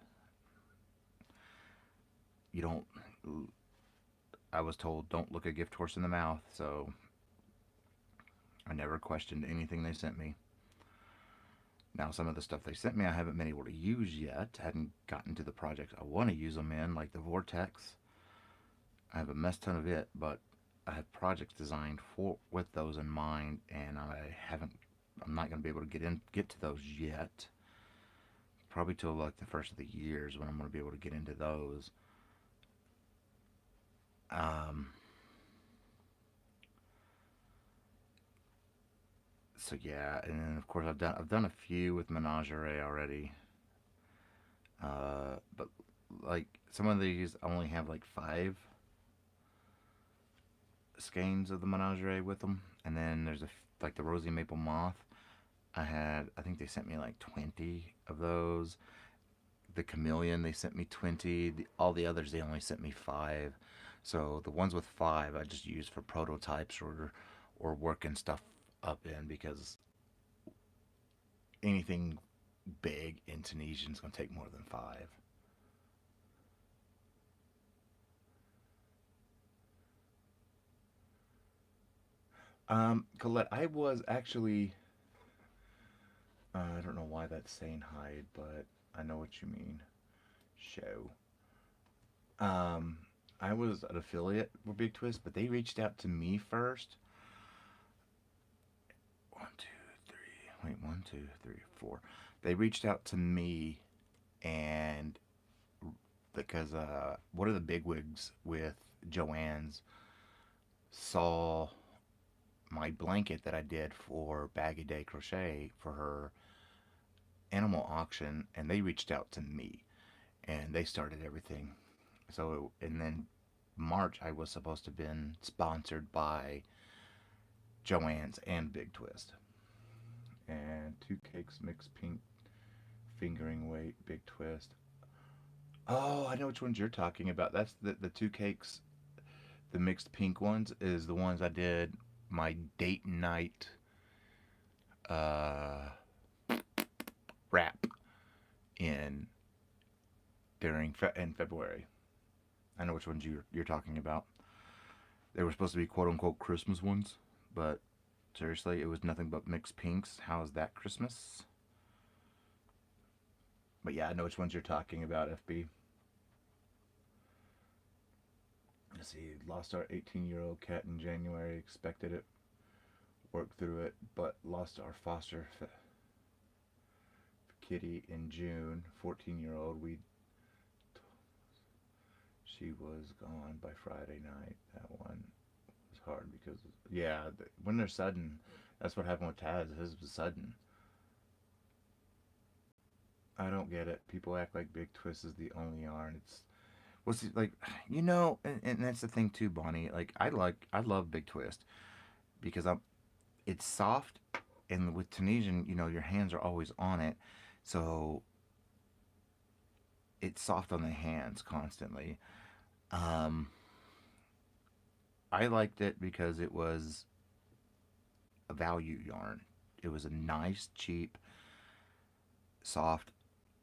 you don't, I was told don't look a gift horse in the mouth, so I never questioned anything they sent me. Now, some of the stuff they sent me I haven't been able to use yet. I hadn't gotten to the projects I want to use them in, like the vortex. I have a mess ton of it, but I have projects designed for with those in mind, and I'm not going to be able to get to those yet. Probably till like the first of the years when I'm going to be able to get into those. Um, so yeah, and then of course I've done a few with Menagerie already. But like some of these I only have like 5 skeins of the Menagerie with them, and then there's like the Rosy Maple Moth. I think they sent me like 20 of those. The Chameleon they sent me 20. All the others they only sent me 5. So the ones with 5 I just use for prototypes or working stuff up in, because anything big in Tunisian is going to take more than 5. Colette, I was actually, I don't know why that's saying hide, but I know what you mean. Show. Um, I was an affiliate with Big Twist, but they reached out to me first. One, two, three. Wait, one, two, three, four. They reached out to me, and because one of the bigwigs with Joanne's saw my blanket that I did for Baggy Day Crochet for her animal auction, and they reached out to me, and they started everything. So, and then March I was supposed to have been sponsored by Joanne's and Big Twist. And 2 cakes mixed pink fingering weight Big Twist. Oh, I know which ones you're talking about. That's the 2 cakes. The mixed pink ones is the ones I did my date night uh, wrap in in February. I know which ones you're talking about. They were supposed to be quote unquote Christmas ones, but seriously, it was nothing but mixed pinks. How is that Christmas? But yeah, I know which ones you're talking about, FB. Let's see, lost our 18-year-old cat in January, expected it, worked through it, but lost our foster kitty in June, 14-year-old. She was gone by Friday night. That one was hard because, yeah, when they're sudden, that's what happened with Taz. His was sudden. I don't get it. People act like Big Twist is the only yarn. What's it like, and that's the thing too, Bonnie. Like I love Big Twist because it's soft, and with Tunisian, your hands are always on it, so it's soft on the hands constantly. Um, I liked it because it was a value yarn. It was a nice, cheap, soft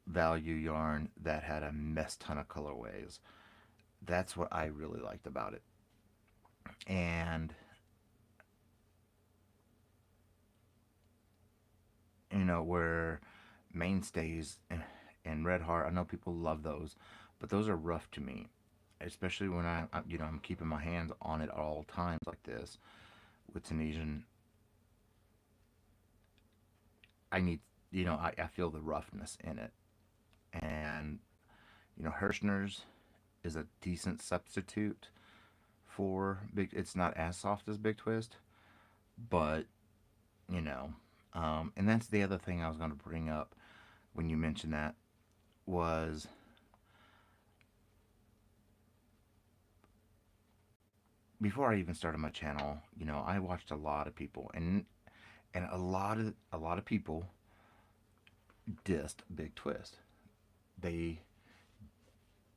value yarn that had a mess ton of colorways. That's what I really liked about it. And where mainstays and Red Heart, I know people love those, but those are rough to me, especially when I'm keeping my hands on it at all times like this. With Tunisian, I need, I feel the roughness in it. And Hirschner's is a decent substitute for big. It's not as soft as Big Twist, but you know, and that's the other thing I was going to bring up when you mentioned that was before I even started my channel. You know, I watched a lot of people, and a lot of people dissed Big Twist. They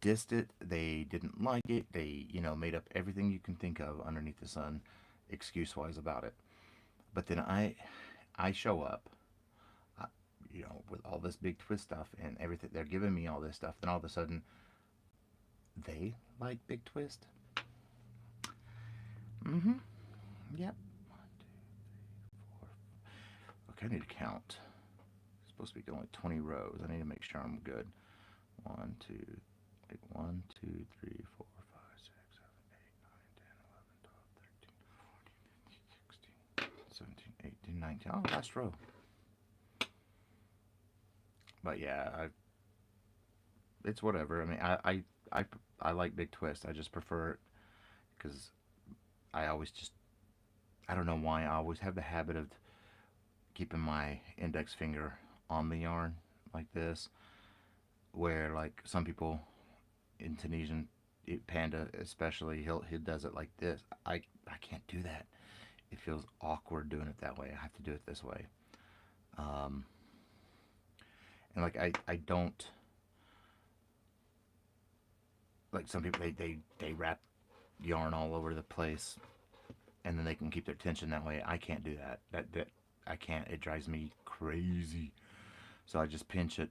dissed it. They didn't like it. They, made up everything you can think of underneath the sun, excuse-wise about it. But then I show up, uh, with all this Big Twist stuff and everything. They're giving me all this stuff. Then all of a sudden, they like Big Twist. Mm-hmm. Yep. 1, 2, 3, 4. Okay, I need to count. It's supposed to be only 20 rows. I need to make sure I'm good. 1, 2, 1, 2, 3, 4, 5, 6, 7, 8, 9, 10, 11, 12, 13, 14, 15, 16, 17, 18, 19. Oh, last row. But yeah, it's whatever. I mean, I like Big Twist. I just prefer it because I always just, I don't know why, I always have the habit of keeping my index finger on the yarn like this, where like some people in Tunisian, Panda especially, he does it like this. I can't do that. It feels awkward doing it that way. I have to do it this way. Um, and like I don't like some people, they wrap yarn all over the place and then they can keep their tension that way. I can't do that. That I can't. It drives me crazy. So I just pinch it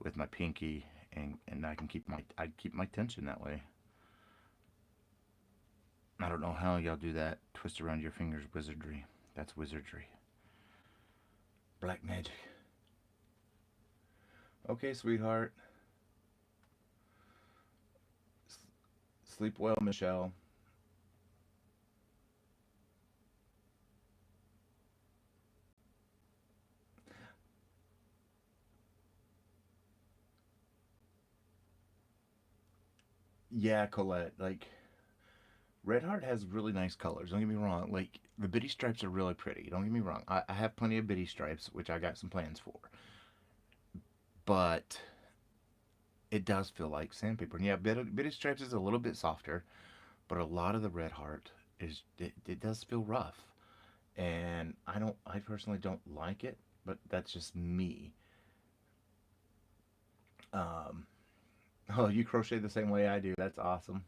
with my pinky, and I keep my tension that way. I don't know how y'all do that. Twist around your fingers, wizardry. That's wizardry. Black magic. Okay, sweetheart. Sleep well, Michelle. Yeah, Colette. Like, Red Heart has really nice colors. Don't get me wrong. Like, the bitty stripes are really pretty. Don't get me wrong. I have plenty of bitty stripes, which I got some plans for. But it does feel like sandpaper. And yeah, bitty stripes is a little bit softer, but a lot of the Red Heart it does feel rough. And I personally don't like it, but that's just me. Um, oh, you crochet the same way I do. That's awesome.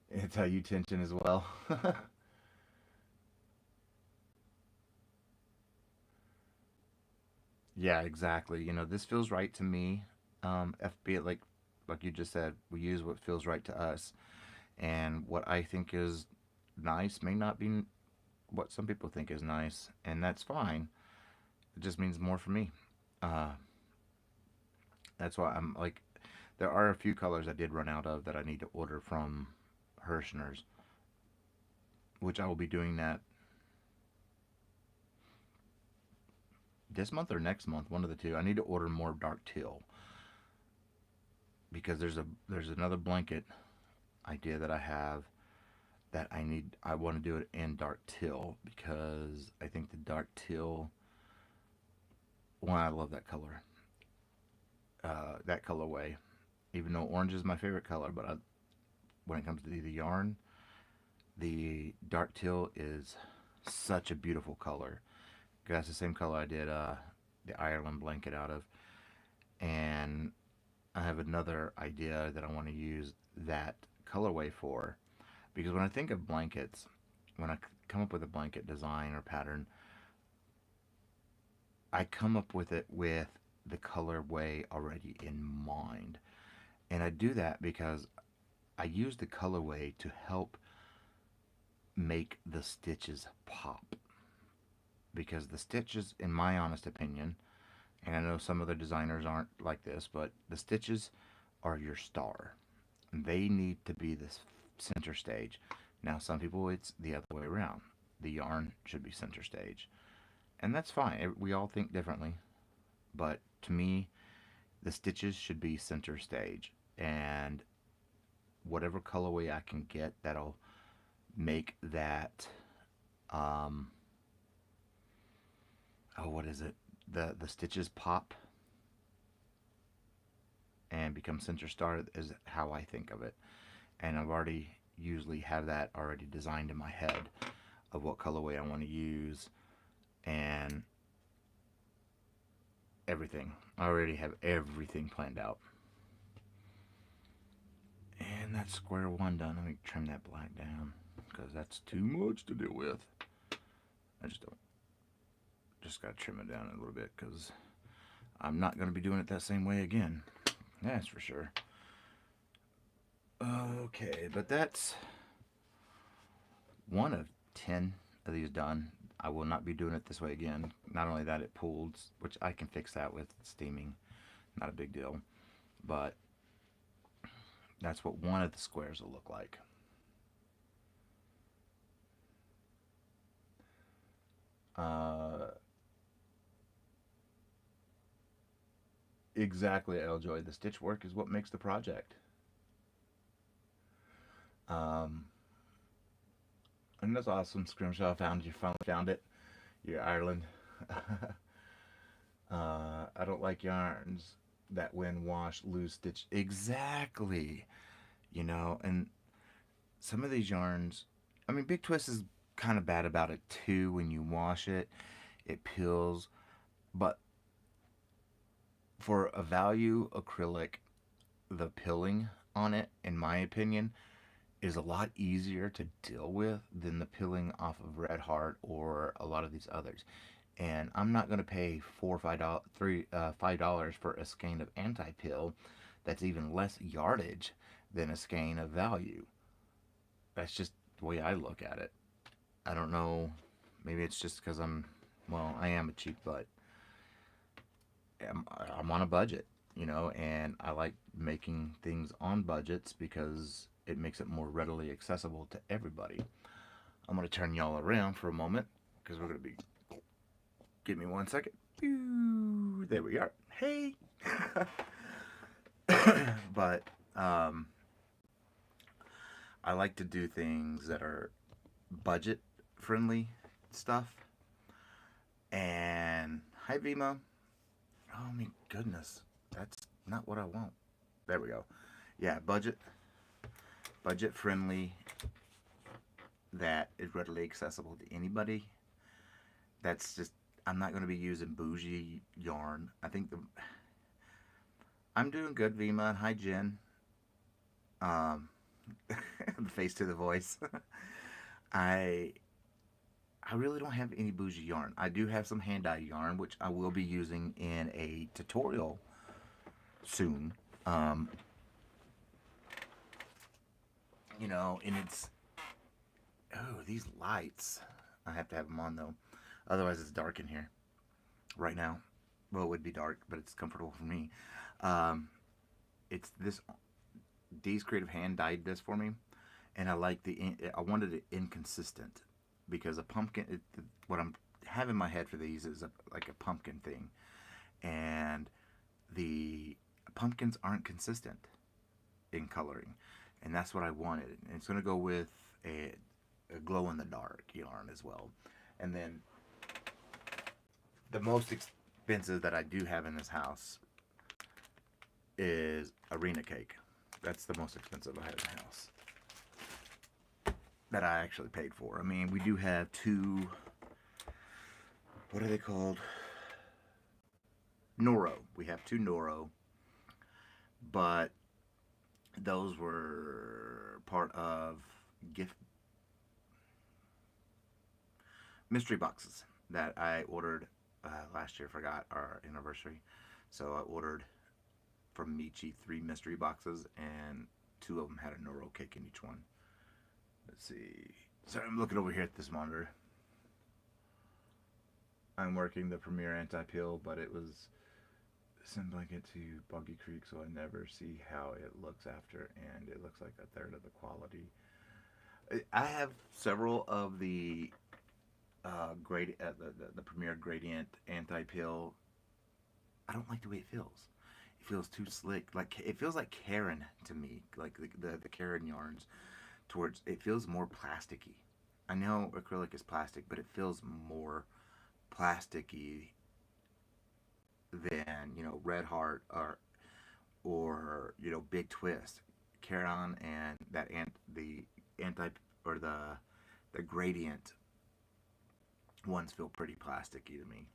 It's how you tension as well. Yeah, exactly. This feels right to me. FB, like you just said, we use what feels right to us, and what I think is nice may not be what some people think is nice, and that's fine. It just means more for me. Uh, that's why I'm like, there are a few colors I did run out of that I need to order from Hirschner's, which I will be doing that this month or next month, one of the two. I need to order more dark teal because there's another blanket idea that I have that I want to do it in dark teal because I think the dark teal, one, I love that color, that colorway. Even though orange is my favorite color, but when it comes to the yarn, the dark teal is such a beautiful color. That's the same color I did the Ireland blanket out of, and I have another idea that I want to use that colorway for, because when I think of blankets, when I come up with a blanket design or pattern, I come up with it with the colorway already in mind. And I do that because I use the colorway to help make the stitches pop. Because the stitches, in my honest opinion, and I know some other designers aren't like this, but the stitches are your star. They need to be this center stage. Now, some people, it's the other way around. The yarn should be center stage. And that's fine. We all think differently. But to me, the stitches should be center stage. And whatever colorway I can get that'll make that, oh, what is it? The stitches pop and become center star is how I think of it. And I've already usually have that already designed in my head of what colorway I want to use and everything. I already have everything planned out. And that's square one done. Let me trim that black down because that's too much to deal with. I just gotta trim it down a little bit because I'm not gonna be doing it that same way again. That's for sure. Okay, but that's one of 10 of these done. I will not be doing it this way again. Not only that, it pulled, which I can fix that with steaming. Not a big deal. But that's what one of the squares will look like. Exactly, Eljoy. The stitch work is what makes the project. And that's awesome, Scrimshaw. Found you. Finally found it. You're Ireland. I don't like yarns that when washed lose stitch. Exactly. You know, and some of these yarns, I mean, Big Twist is kind of bad about it too. When you wash it, it peels. But for a value acrylic, the pilling on it, in my opinion, is a lot easier to deal with than the pilling off of Red Heart or a lot of these others. And I'm not going to pay $5 for a skein of anti-pill that's even less yardage than a skein of value. That's just the way I look at it. I don't know. Maybe it's just because well, I am a cheap butt. I'm on a budget, you know, and I like making things on budgets because it makes it more readily accessible to everybody. I'm going to turn y'all around for a moment because we're going to be. Give me 1 second. There we are. Hey. But I like to do things that are budget friendly stuff. And hi, Vimo. Oh my goodness, that's not what I want. There we go. Yeah, budget friendly, that is readily accessible to anybody. That's just, I'm not going to be using bougie yarn. I think I'm doing good, Vima, and hi, Jen. The face to the voice. I really don't have any bougie yarn. I do have some hand dye yarn, which I will be using in a tutorial soon. You know, and it's, oh, these lights. I have to have them on though. Otherwise it's dark in here right now. Well, it would be dark, but it's comfortable for me. It's this, Dee's Creative hand dyed this for me. And I like I wanted it inconsistent because a pumpkin, what I'm have in my head for these is like a pumpkin thing. And the pumpkins aren't consistent in coloring. And that's what I wanted. And it's going to go with a glow-in-the-dark yarn as well. And then the most expensive that I do have in this house is Arena Cake. That's the most expensive I have in the house that I actually paid for. I mean, we do have two, what are they called? Noro. We have two Noro, but those were part of gift mystery boxes that I ordered last year. Forgot our anniversary, so I ordered from Michi 3 mystery boxes, and 2 of them had a Noro cake in each one. Let's see. Sorry, I'm looking over here at this monitor. I'm working the Premier Anti-Peel, but it was sent blanket to Boggy Creek, so I never see how it looks after, and it looks like 1/3 of the quality. I have several of the the Premier Gradient Anti-Peel. I don't like the way it feels. feels too slick. Like it feels like Karen to me, like the Karen yarns. Towards it feels more plasticky. I know acrylic is plastic, but it feels more plasticky than Red Heart or Big Twist. Karen and the anti or the gradient ones feel pretty plasticky to me,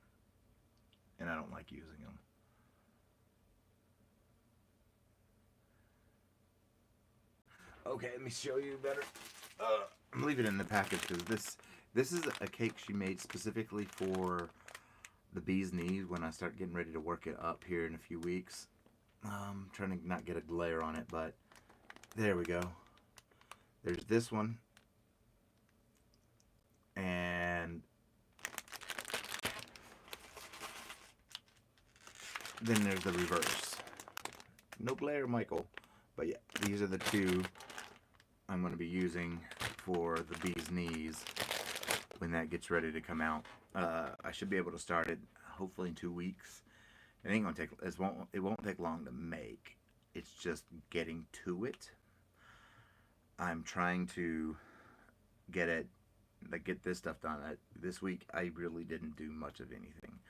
and I don't like using them. Okay, let me show you better. I'm leaving it in the package because this is a cake she made specifically for the bee's knees when I start getting ready to work it up here in a few weeks. I'm trying to not get a glare on it, but there we go. There's this one, and then there's the reverse. No glare, Michael. But yeah, these are the two I'm going to be using for the bee's knees when that gets ready to come out. I should be able to start it hopefully in 2 weeks. It ain't gonna take it won't take long to make. It's just getting to it. I'm trying to get this stuff done. This week I really didn't do much of anything.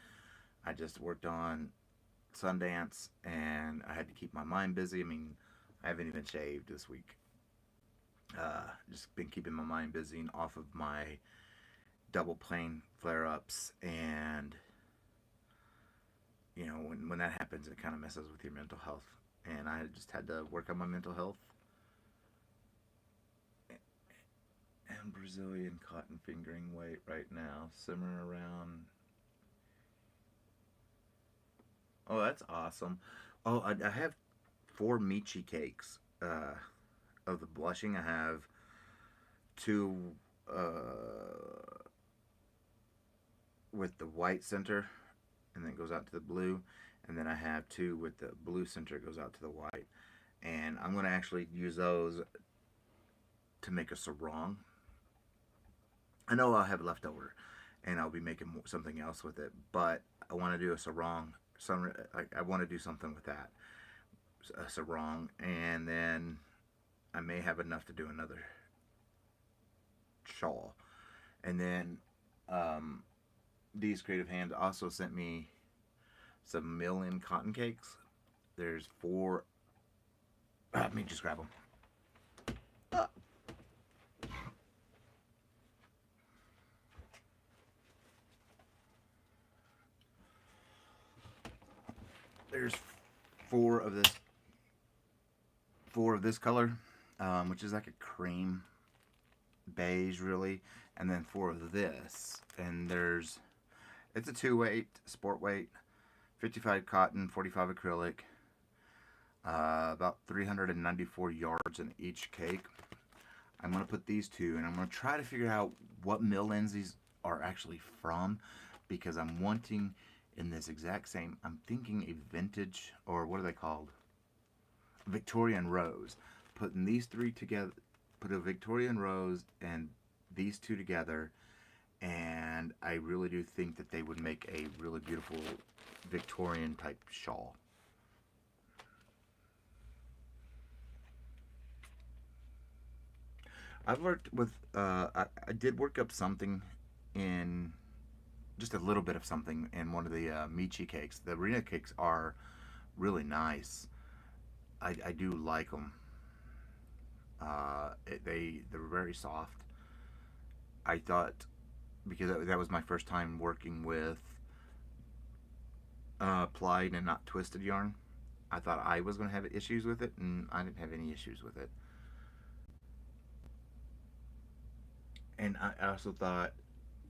I just worked on Sundance and I had to keep my mind busy. I mean, I haven't even shaved this week. Just been keeping my mind busy and off of my double plane flare-ups, and when that happens, it kind of messes with your mental health, and I just had to work on my mental health. And Brazilian cotton fingering weight right now, simmer around. Oh, that's awesome. Oh, I have 4 Michi cakes of the blushing. I have 2 with the white center and then it goes out to the blue, and then I have 2 with the blue center, it goes out to the white, and I'm going to actually use those to make a sarong. I know I'll have leftover and I'll be making something else with it, but I want to do a sarong. I want to do something with that, a sarong, and then I may have enough to do another shawl. And then these Creative Hands also sent me some mill-in cotton cakes. There's 4. Let me just grab them. There's 4 of this color, which is like a cream beige really, and then 4 of this, and it's a 2-weight sport weight, 55 cotton, 45 acrylic, about 394 yards in each cake. I'm going to put these 2, and I'm going to try to figure out what mill ends these are actually from, because I'm wanting in this exact same, I'm thinking a vintage, or what are they called? Victorian rose. Putting these 3 together, put a Victorian rose and these 2 together, and I really do think that they would make a really beautiful Victorian type shawl. I've worked with, I did work up something in, just a little bit of something in one of the Michi cakes. The arena cakes are really nice. I do like them. They're very soft. I thought, because that was my first time working with plied and not twisted yarn, I thought I was going to have issues with it, and I didn't have any issues with it. And I also thought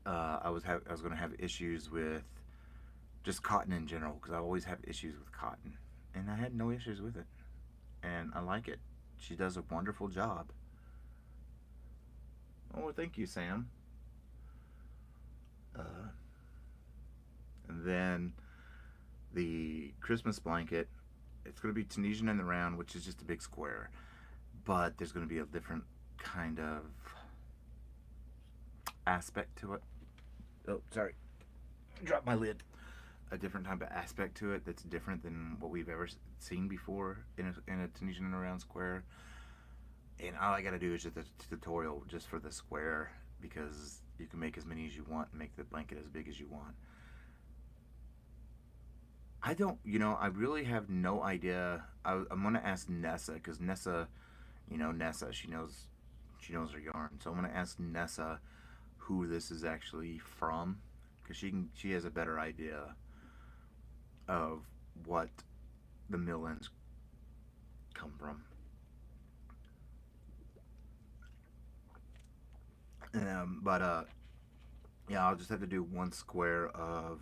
I was going to have issues with just cotton in general, because I always have issues with cotton, and I had no issues with it, and I like it. She does a wonderful job. Oh, thank you, Sam. And then the Christmas blanket, it's going to be Tunisian in the round, which is just a big square, but there's going to be a different kind of aspect to it. Oh, sorry, dropped my lid. a different type of aspect to it that's different than what we've ever seen before in a Tunisian around square. And all I gotta do is just a tutorial just for the square, because you can make as many as you want and make the blanket as big as you want. I don't, I really have no idea. I'm gonna ask Nessa, because Nessa, Nessa, she knows her yarn. So I'm gonna ask Nessa who this is actually from, because she has a better idea of what the mill ends come from. But yeah, I'll just have to do one square of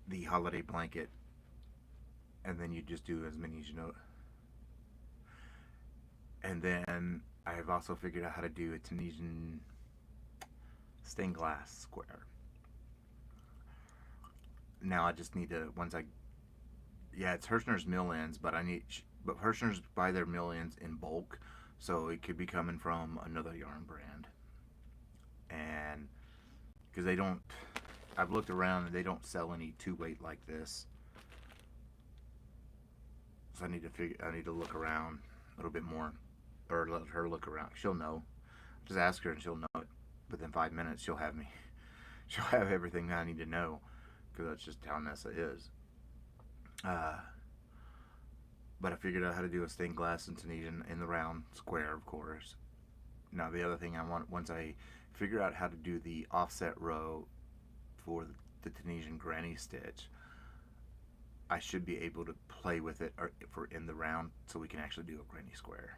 the holiday blanket, and then you just do as many as you know. And then I have also figured out how to do a Tunisian stained glass square. Now I just need to, once I, yeah, it's Hirschner's mill ends, but but Hirschner's buy their mill ends in bulk, so it could be coming from another yarn brand. And because they don't, I've looked around and they don't sell any 2-weight like this. So I need to look around a little bit more, or let her look around. She'll know. Just ask her and she'll know it. Within 5 minutes, she'll have me. She'll have everything that I need to know, because that's just how Nessa is. But I figured out how to do a stained glass in Tunisian in the round square, of course. Now the other thing I want, once I figure out how to do the offset row for the Tunisian granny stitch, I should be able to play with it for in the round, so we can actually do a granny square.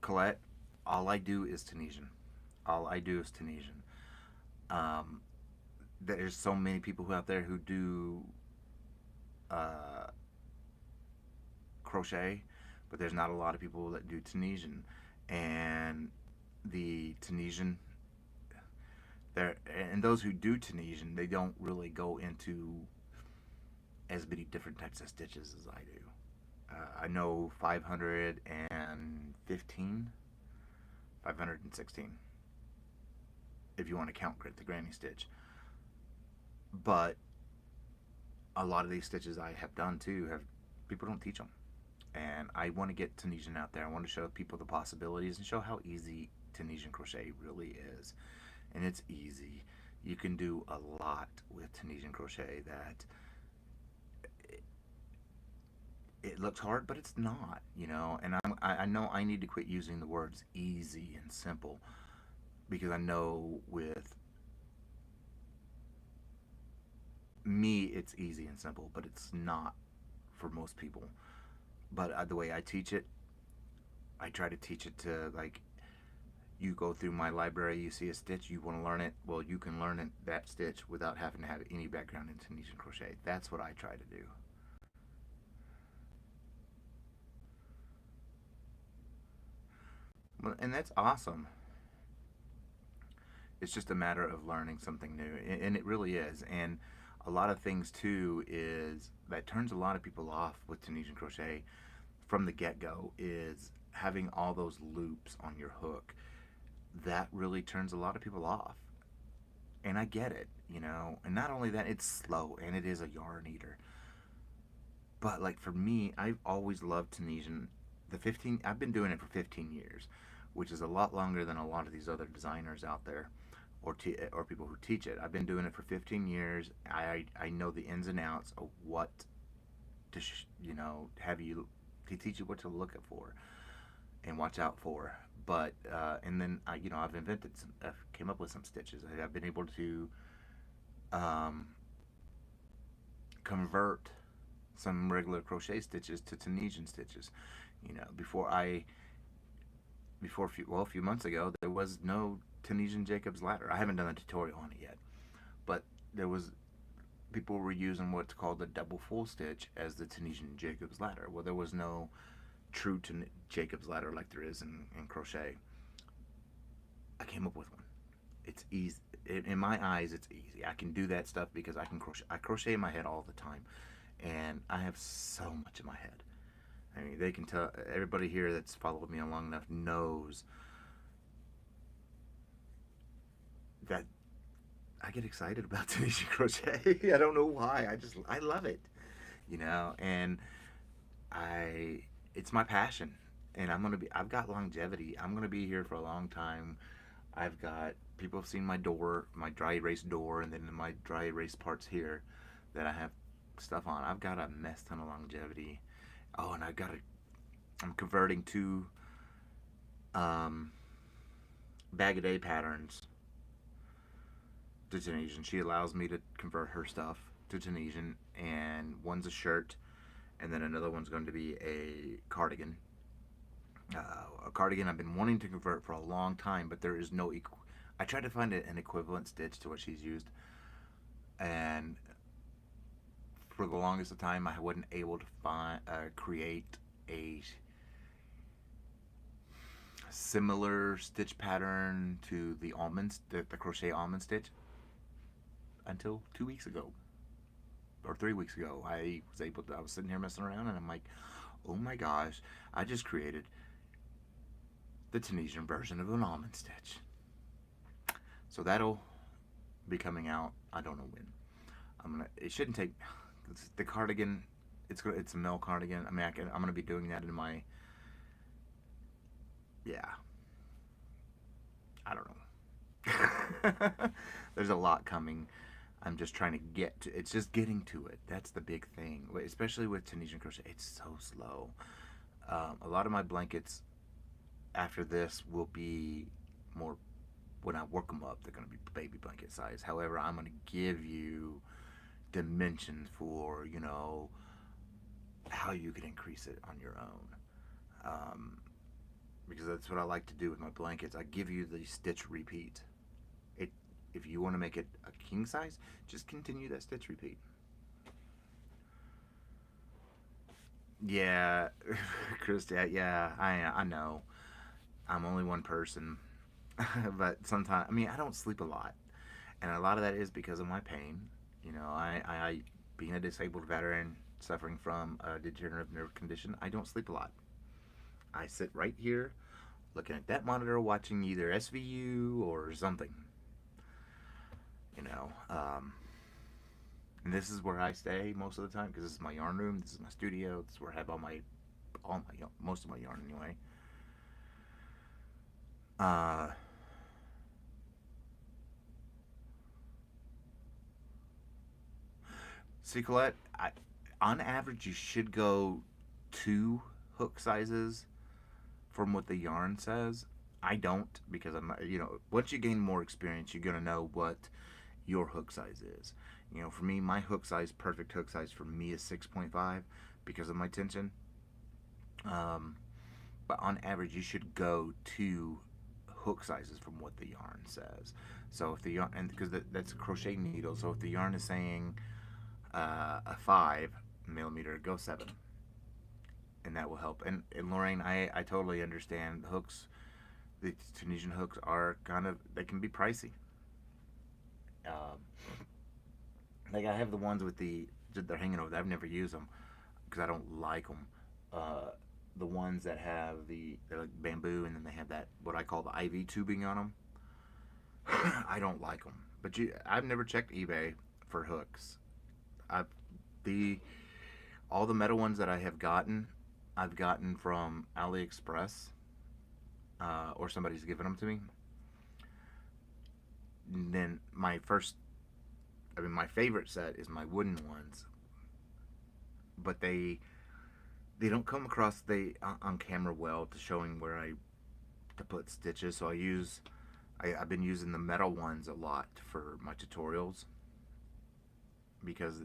Colette, all I do is Tunisian. All I do is Tunisian. Um, there's so many people out there who do uh, crochet, but there's not a lot of people that do Tunisian. And the Tunisian, there, and those who do Tunisian, they don't really go into as many different types of stitches as I do. I know 515, 516, if you want to count the granny stitch. But a lot of these stitches I have done too, people don't teach them. And I want to get Tunisian out there. I want to show people the possibilities and show how easy Tunisian crochet really is. And it's easy. You can do a lot with Tunisian crochet that it looks hard, but it's not, And I know I need to quit using the words easy and simple, because I know with me it's easy and simple, but it's not for most people. But the way I teach it, I try to teach it to, like, you go through my library, you see a stitch, you want to learn it, well, you can learn it, that stitch, without having to have any background in Tunisian crochet. That's what I try to do. And that's awesome. It's just a matter of learning something new, and it really is. And a lot of things too is that turns a lot of people off with Tunisian crochet from the get-go, is having all those loops on your hook. That really turns a lot of people off, and I get it, and not only that, it's slow and it is a yarn eater. But like for me, I've always loved Tunisian. I've been doing it for 15 years, which is a lot longer than a lot of these other designers out there, or people who teach it. I've been doing it for 15 years. I know the ins and outs of what to have you to teach you what to look for and watch out for. But and then I've came up with some stitches. I've been able to convert some regular crochet stitches to Tunisian stitches. A few months ago, there was no Tunisian Jacob's ladder. I haven't done a tutorial on it yet, but people were using what's called the double full stitch as the Tunisian Jacob's ladder. Well, there was no true Jacob's ladder like there is in crochet. I came up with one. It's easy. In my eyes, it's easy. I can do that stuff because I crochet in my head all the time, and I have so much in my head. I mean, they can tell. Everybody here that's followed me long enough knows that I get excited about Tunisian crochet. I don't know why. I love it, you know, and I it's my passion, and I've got longevity. I'm gonna be here for a long time. I've got people have seen my door, my dry erase door, and then my dry erase parts here that I have stuff on. I've got a mess ton of longevity. Oh, and I'm converting two um, bag a day patterns to Tunisian. She allows me to convert her stuff to Tunisian, and one's a shirt, and then another one's going to be a cardigan. A cardigan I've been wanting to convert for a long time, but there is no. I tried to find an equivalent stitch to what she's used, and for the longest of time, I wasn't able to create a similar stitch pattern to the the crochet almond stitch until 2 weeks ago or 3 weeks ago. I was sitting here messing around, and I'm like, oh my gosh, I just created the Tunisian version of an almond stitch. So that'll be coming out. I don't know when. It shouldn't take. The cardigan. It's a male cardigan. I mean, I'm gonna be doing that in my. Yeah. I don't know. There's a lot coming. I'm just trying to get to. It's just getting to it. That's the big thing. Especially with Tunisian crochet, it's so slow. A lot of my blankets after this will be more. When I work them up, they're going to be baby blanket size. However, I'm going to give you dimensions for, you know, how you can increase it on your own. Because that's what I like to do with my blankets. I give you the stitch repeat. If you want to make it a king size, just continue that stitch repeat. Yeah, Krista, yeah, I know. I'm only one person. But sometimes, I mean, I don't sleep a lot, and a lot of that is because of my pain. You know, I being a disabled veteran suffering from a degenerative nerve condition, I don't sleep a lot. I sit right here, looking at that monitor, watching either SVU or something. You know, and this is where I stay most of the time because this is my yarn room. This is my studio. This is where I have most of my yarn anyway. See, Colette, on average, you should go 2 hook sizes from what the yarn says. I don't because once you gain more experience, you're going to know what your hook size is. You know, for me, my perfect hook size for me is 6.5 because of my tension. But on average, you should go 2 hook sizes from what the yarn says. So if the yarn, and because that's a crochet needle, so if the yarn is saying a 5mm, go 7, and that will help. And Lorraine, I totally understand the hooks. The Tunisian hooks are they can be pricey. Like I have the ones with they're hanging over there. I've never used them because I don't like them. The ones that have they're like bamboo, and then they have that what I call the IV tubing on them. I don't like them. But I've never checked eBay for hooks. All the metal ones that I have gotten, I've gotten from AliExpress, or somebody's given them to me. And then my favorite set is my wooden ones, but they don't come across on camera well to showing where to put stitches. So I've been using the metal ones a lot for my tutorials because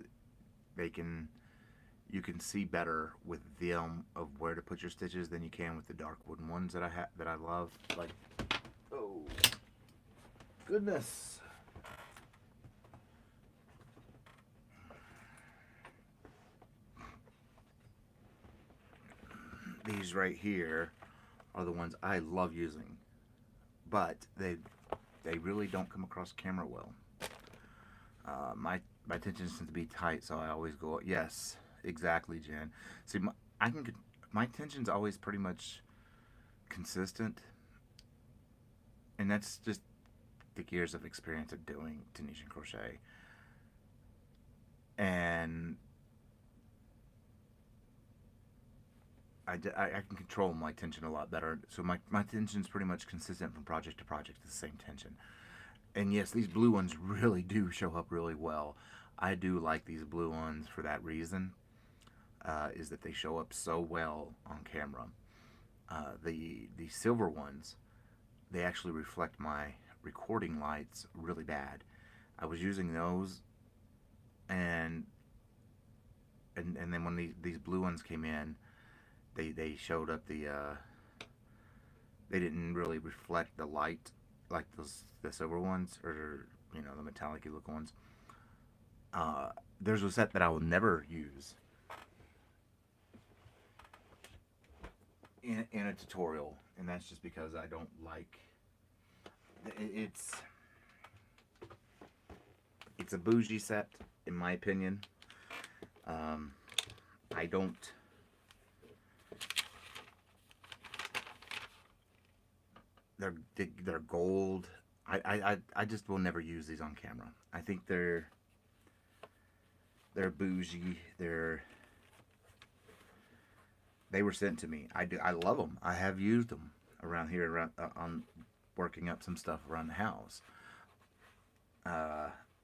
you can see better with them of where to put your stitches than you can with the dark wooden ones that I love. Like, oh goodness. These right here are the ones I love using, but they really don't come across camera well. My tensions tend to be tight, so I always go, yes, exactly, Jen. See, my tension's always pretty much consistent, and that's just hectic years of experience of doing Tunisian crochet, and I can control my tension a lot better. So my tension is pretty much consistent from project to project, the same tension. And yes, these blue ones really do show up really well. I do like these blue ones for that reason, is that they show up so well on camera. The silver ones, they actually reflect my recording lights really bad. I was using those, and then when these blue ones came in, they showed up they didn't really reflect the light like the silver ones, or the metallic looking ones. There's a set that I will never use in a tutorial, and that's just because I don't like it's a bougie set in my opinion. I don't they're gold. I just will never use these on camera. I think they're bougie. They were sent to me. I love them. I have used them around here on working up some stuff around the house.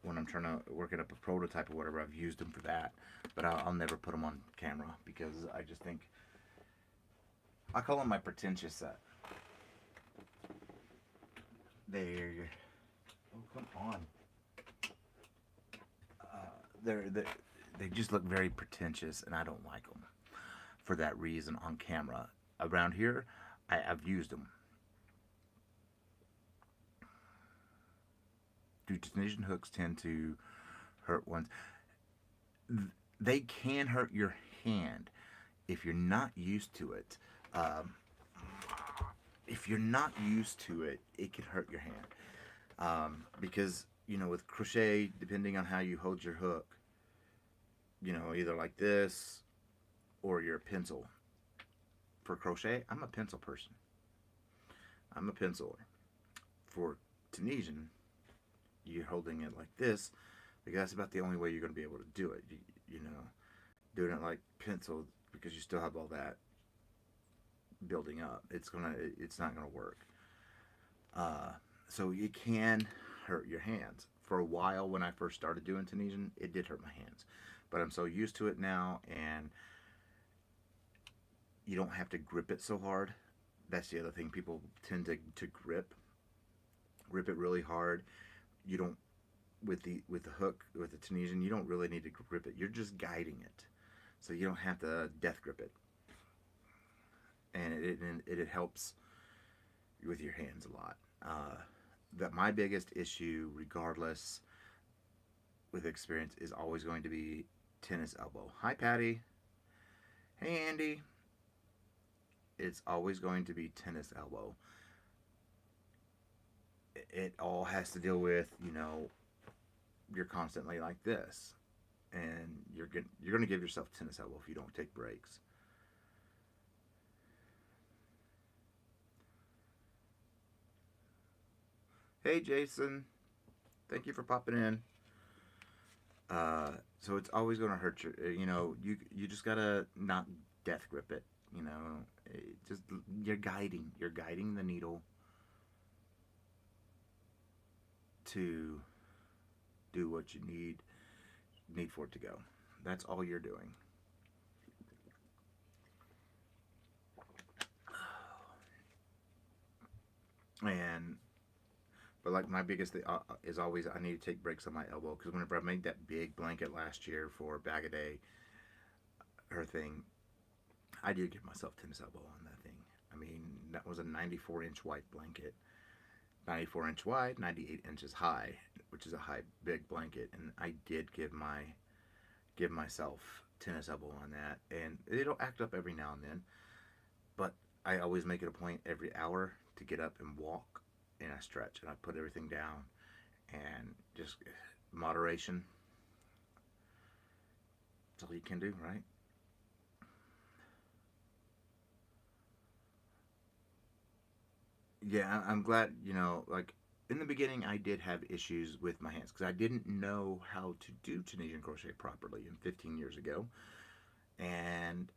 When I'm trying to work it up a prototype or whatever, I've used them for that. But I'll never put them on camera because I just think I call them my pretentious set. Oh, come on. They just look very pretentious, and I don't like them for that reason on camera. Around here, I've used them. Do Tunisian hooks tend to hurt ones? They can hurt your hand if you're not used to it. If you're not used to it, it can hurt your hand. Because, with crochet, depending on how you hold your hook, either like this or your pencil. For crochet, I'm a pencil person. I'm a penciler. For Tunisian, you're holding it like this because that's about the only way you're going to be able to do it. Doing it like pencil, because you still have all that building up, it's not gonna work. So it can hurt your hands. For a while, when I first started doing Tunisian, it did hurt my hands, but I'm so used to it now, and you don't have to grip it so hard. That's the other thing. People tend to grip it really hard. You don't, with the hook, with the Tunisian, you don't really need to grip it. You're just guiding it, so you don't have to death grip it, and it helps with your hands a lot. That my biggest issue, regardless, with experience, is always going to be tennis elbow. Hi, Patty. Hey, Andy. It's always going to be tennis elbow. It all has to deal with, you're constantly like this, and you're going to give yourself tennis elbow if you don't take breaks. Hey, Jason. Thank you for popping in. So it's always going to hurt you just got to not death grip it, just you're guiding the needle to do what you need for it to go. That's all you're doing. But like my biggest thing is always I need to take breaks on my elbow, because whenever I made that big blanket last year for Bag a Day, her thing, I did give myself tennis elbow on that thing. I mean, that was a 94-inch wide blanket. 94 inch wide, 98 inches high, which is a big blanket, and I did give myself tennis elbow on that, and it'll act up every now and then, but I always make it a point every hour to get up and walk, and I stretch, and I put everything down, and just moderation. That's all you can do, right? Yeah, I'm glad, like, in the beginning, I did have issues with my hands because I didn't know how to do Tunisian crochet properly 15 years ago. And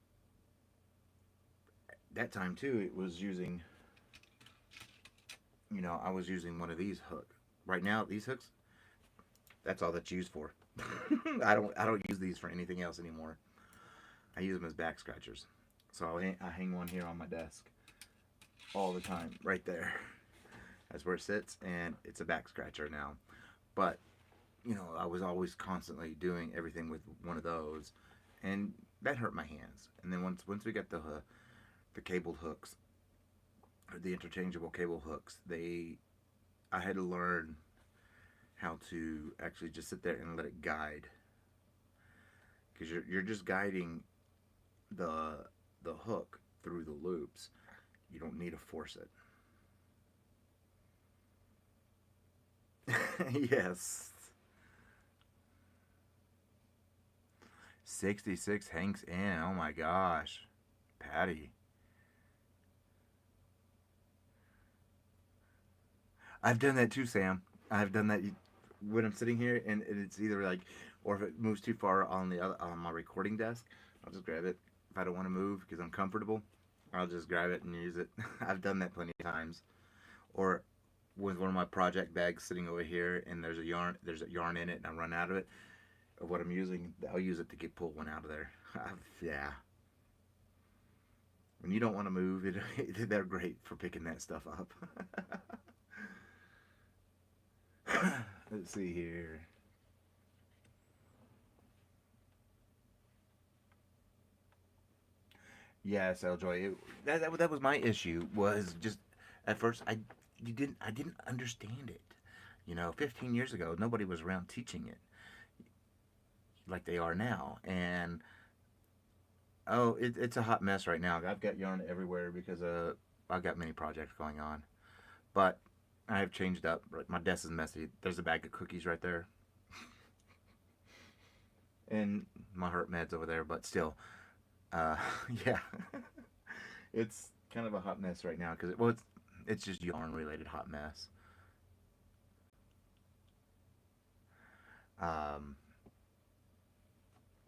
that time too, it was using, I was using one of these hooks. Right now, these hooks, that's all that's used for. I don't use these for anything else anymore. I use them as back scratchers. So I hang one here on my desk all the time, right there. That's where it sits, and it's a back scratcher now. But I was always constantly doing everything with one of those, and that hurt my hands. And then once we got the cabled hooks, or the interchangeable cable hooks, I had to learn how to actually just sit there and let it guide, because you're just guiding the hook through the loops. You don't need to force it. Yes. 66 Hanks in. Oh my gosh. Patty. I've done that too, Sam. I've done that when I'm sitting here and it's either like, or if it moves too far on on my recording desk, I'll just grab it. If I don't want to move because I'm comfortable, I'll just grab it and use it. I've done that plenty of times. Or with one of my project bags sitting over here and there's a yarn in it and I run out of it, of what I'm using, I'll use it to pull one out of there. Yeah. When you don't want to move, they're great for picking that stuff up. Let's see here. Yes, Eljoy. That was my issue. Was just at first I didn't understand it. 15 years ago, nobody was around teaching it like they are now, and oh, it's a hot mess right now. I've got yarn everywhere because I've got many projects going on, but I have changed up. My desk is messy. There's a bag of cookies right there, and my hurt meds over there. But still, uh, yeah, it's kind of a hot mess right now because it's just yarn related hot mess. Um,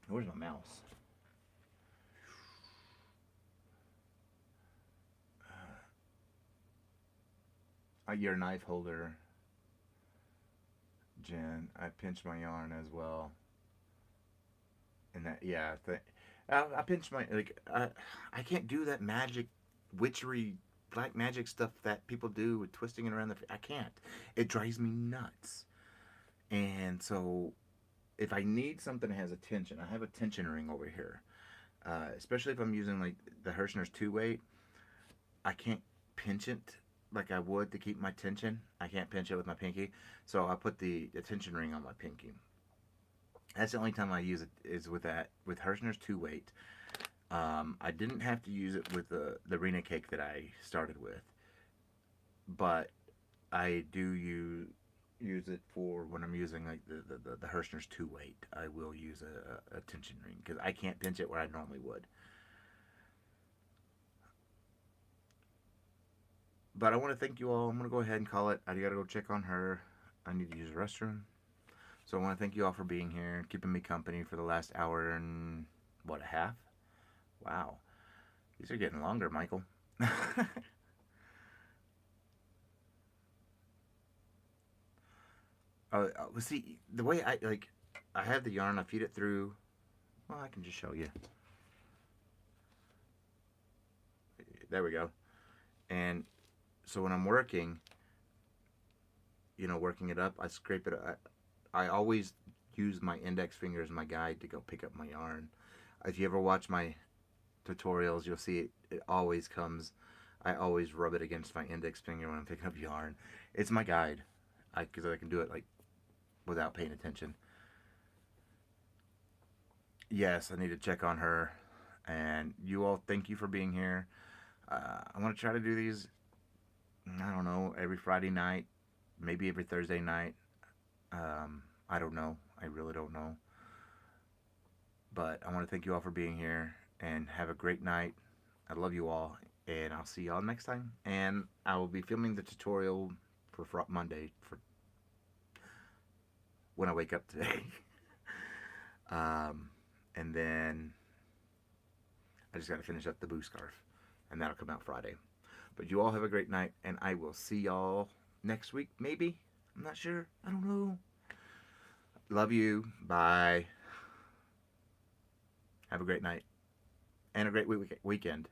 where's my mouse? Your knife holder, Jen. I pinch my yarn as well, and that yeah. I pinch my I can't do that magic, witchery, black magic stuff that people do with twisting it around I can't. It drives me nuts. And so, if I need something that has a tension, I have a tension ring over here. Especially if I'm using like the Hirschner's 2 weight, I can't pinch it like I would to keep my tension. I can't pinch it with my pinky, so I put the tension ring on my pinky. That's the only time I use it is with Hirschner's 2 weight. I didn't have to use it with the Rena cake that I started with, but I do use it for when I'm using like the Hirschner's 2 weight. I will use a tension ring because I can't pinch it where I normally would. But I want to thank you all. I'm going to go ahead and call it. I got to go check on her. I need to use the restroom. So I want to thank you all for being here, keeping me company for the last hour and what, a half? Wow. These are getting longer, Michael. See, the way I have the yarn, I feed it through. Well, I can just show you. There we go. And so when I'm working, working it up, I scrape it. I always use my index finger as my guide to go pick up my yarn. If you ever watch my tutorials, you'll see it always comes. I always rub it against my index finger when I'm picking up yarn. It's my guide, because I can do it like without paying attention. Yes, I need to check on her. And you all, thank you for being here. I want to try to do these, I don't know, every Friday night, maybe every Thursday night. I don't know. I really don't know. But I want to thank you all for being here and have a great night. I love you all, and I'll see y'all next time. And I will be filming the tutorial for Monday for when I wake up today. And then I just got to finish up the boo scarf, and that'll come out Friday. But you all have a great night, and I will see y'all next week, maybe. I'm not sure. I don't know. Love you. Bye. Have a great night and a great weekend.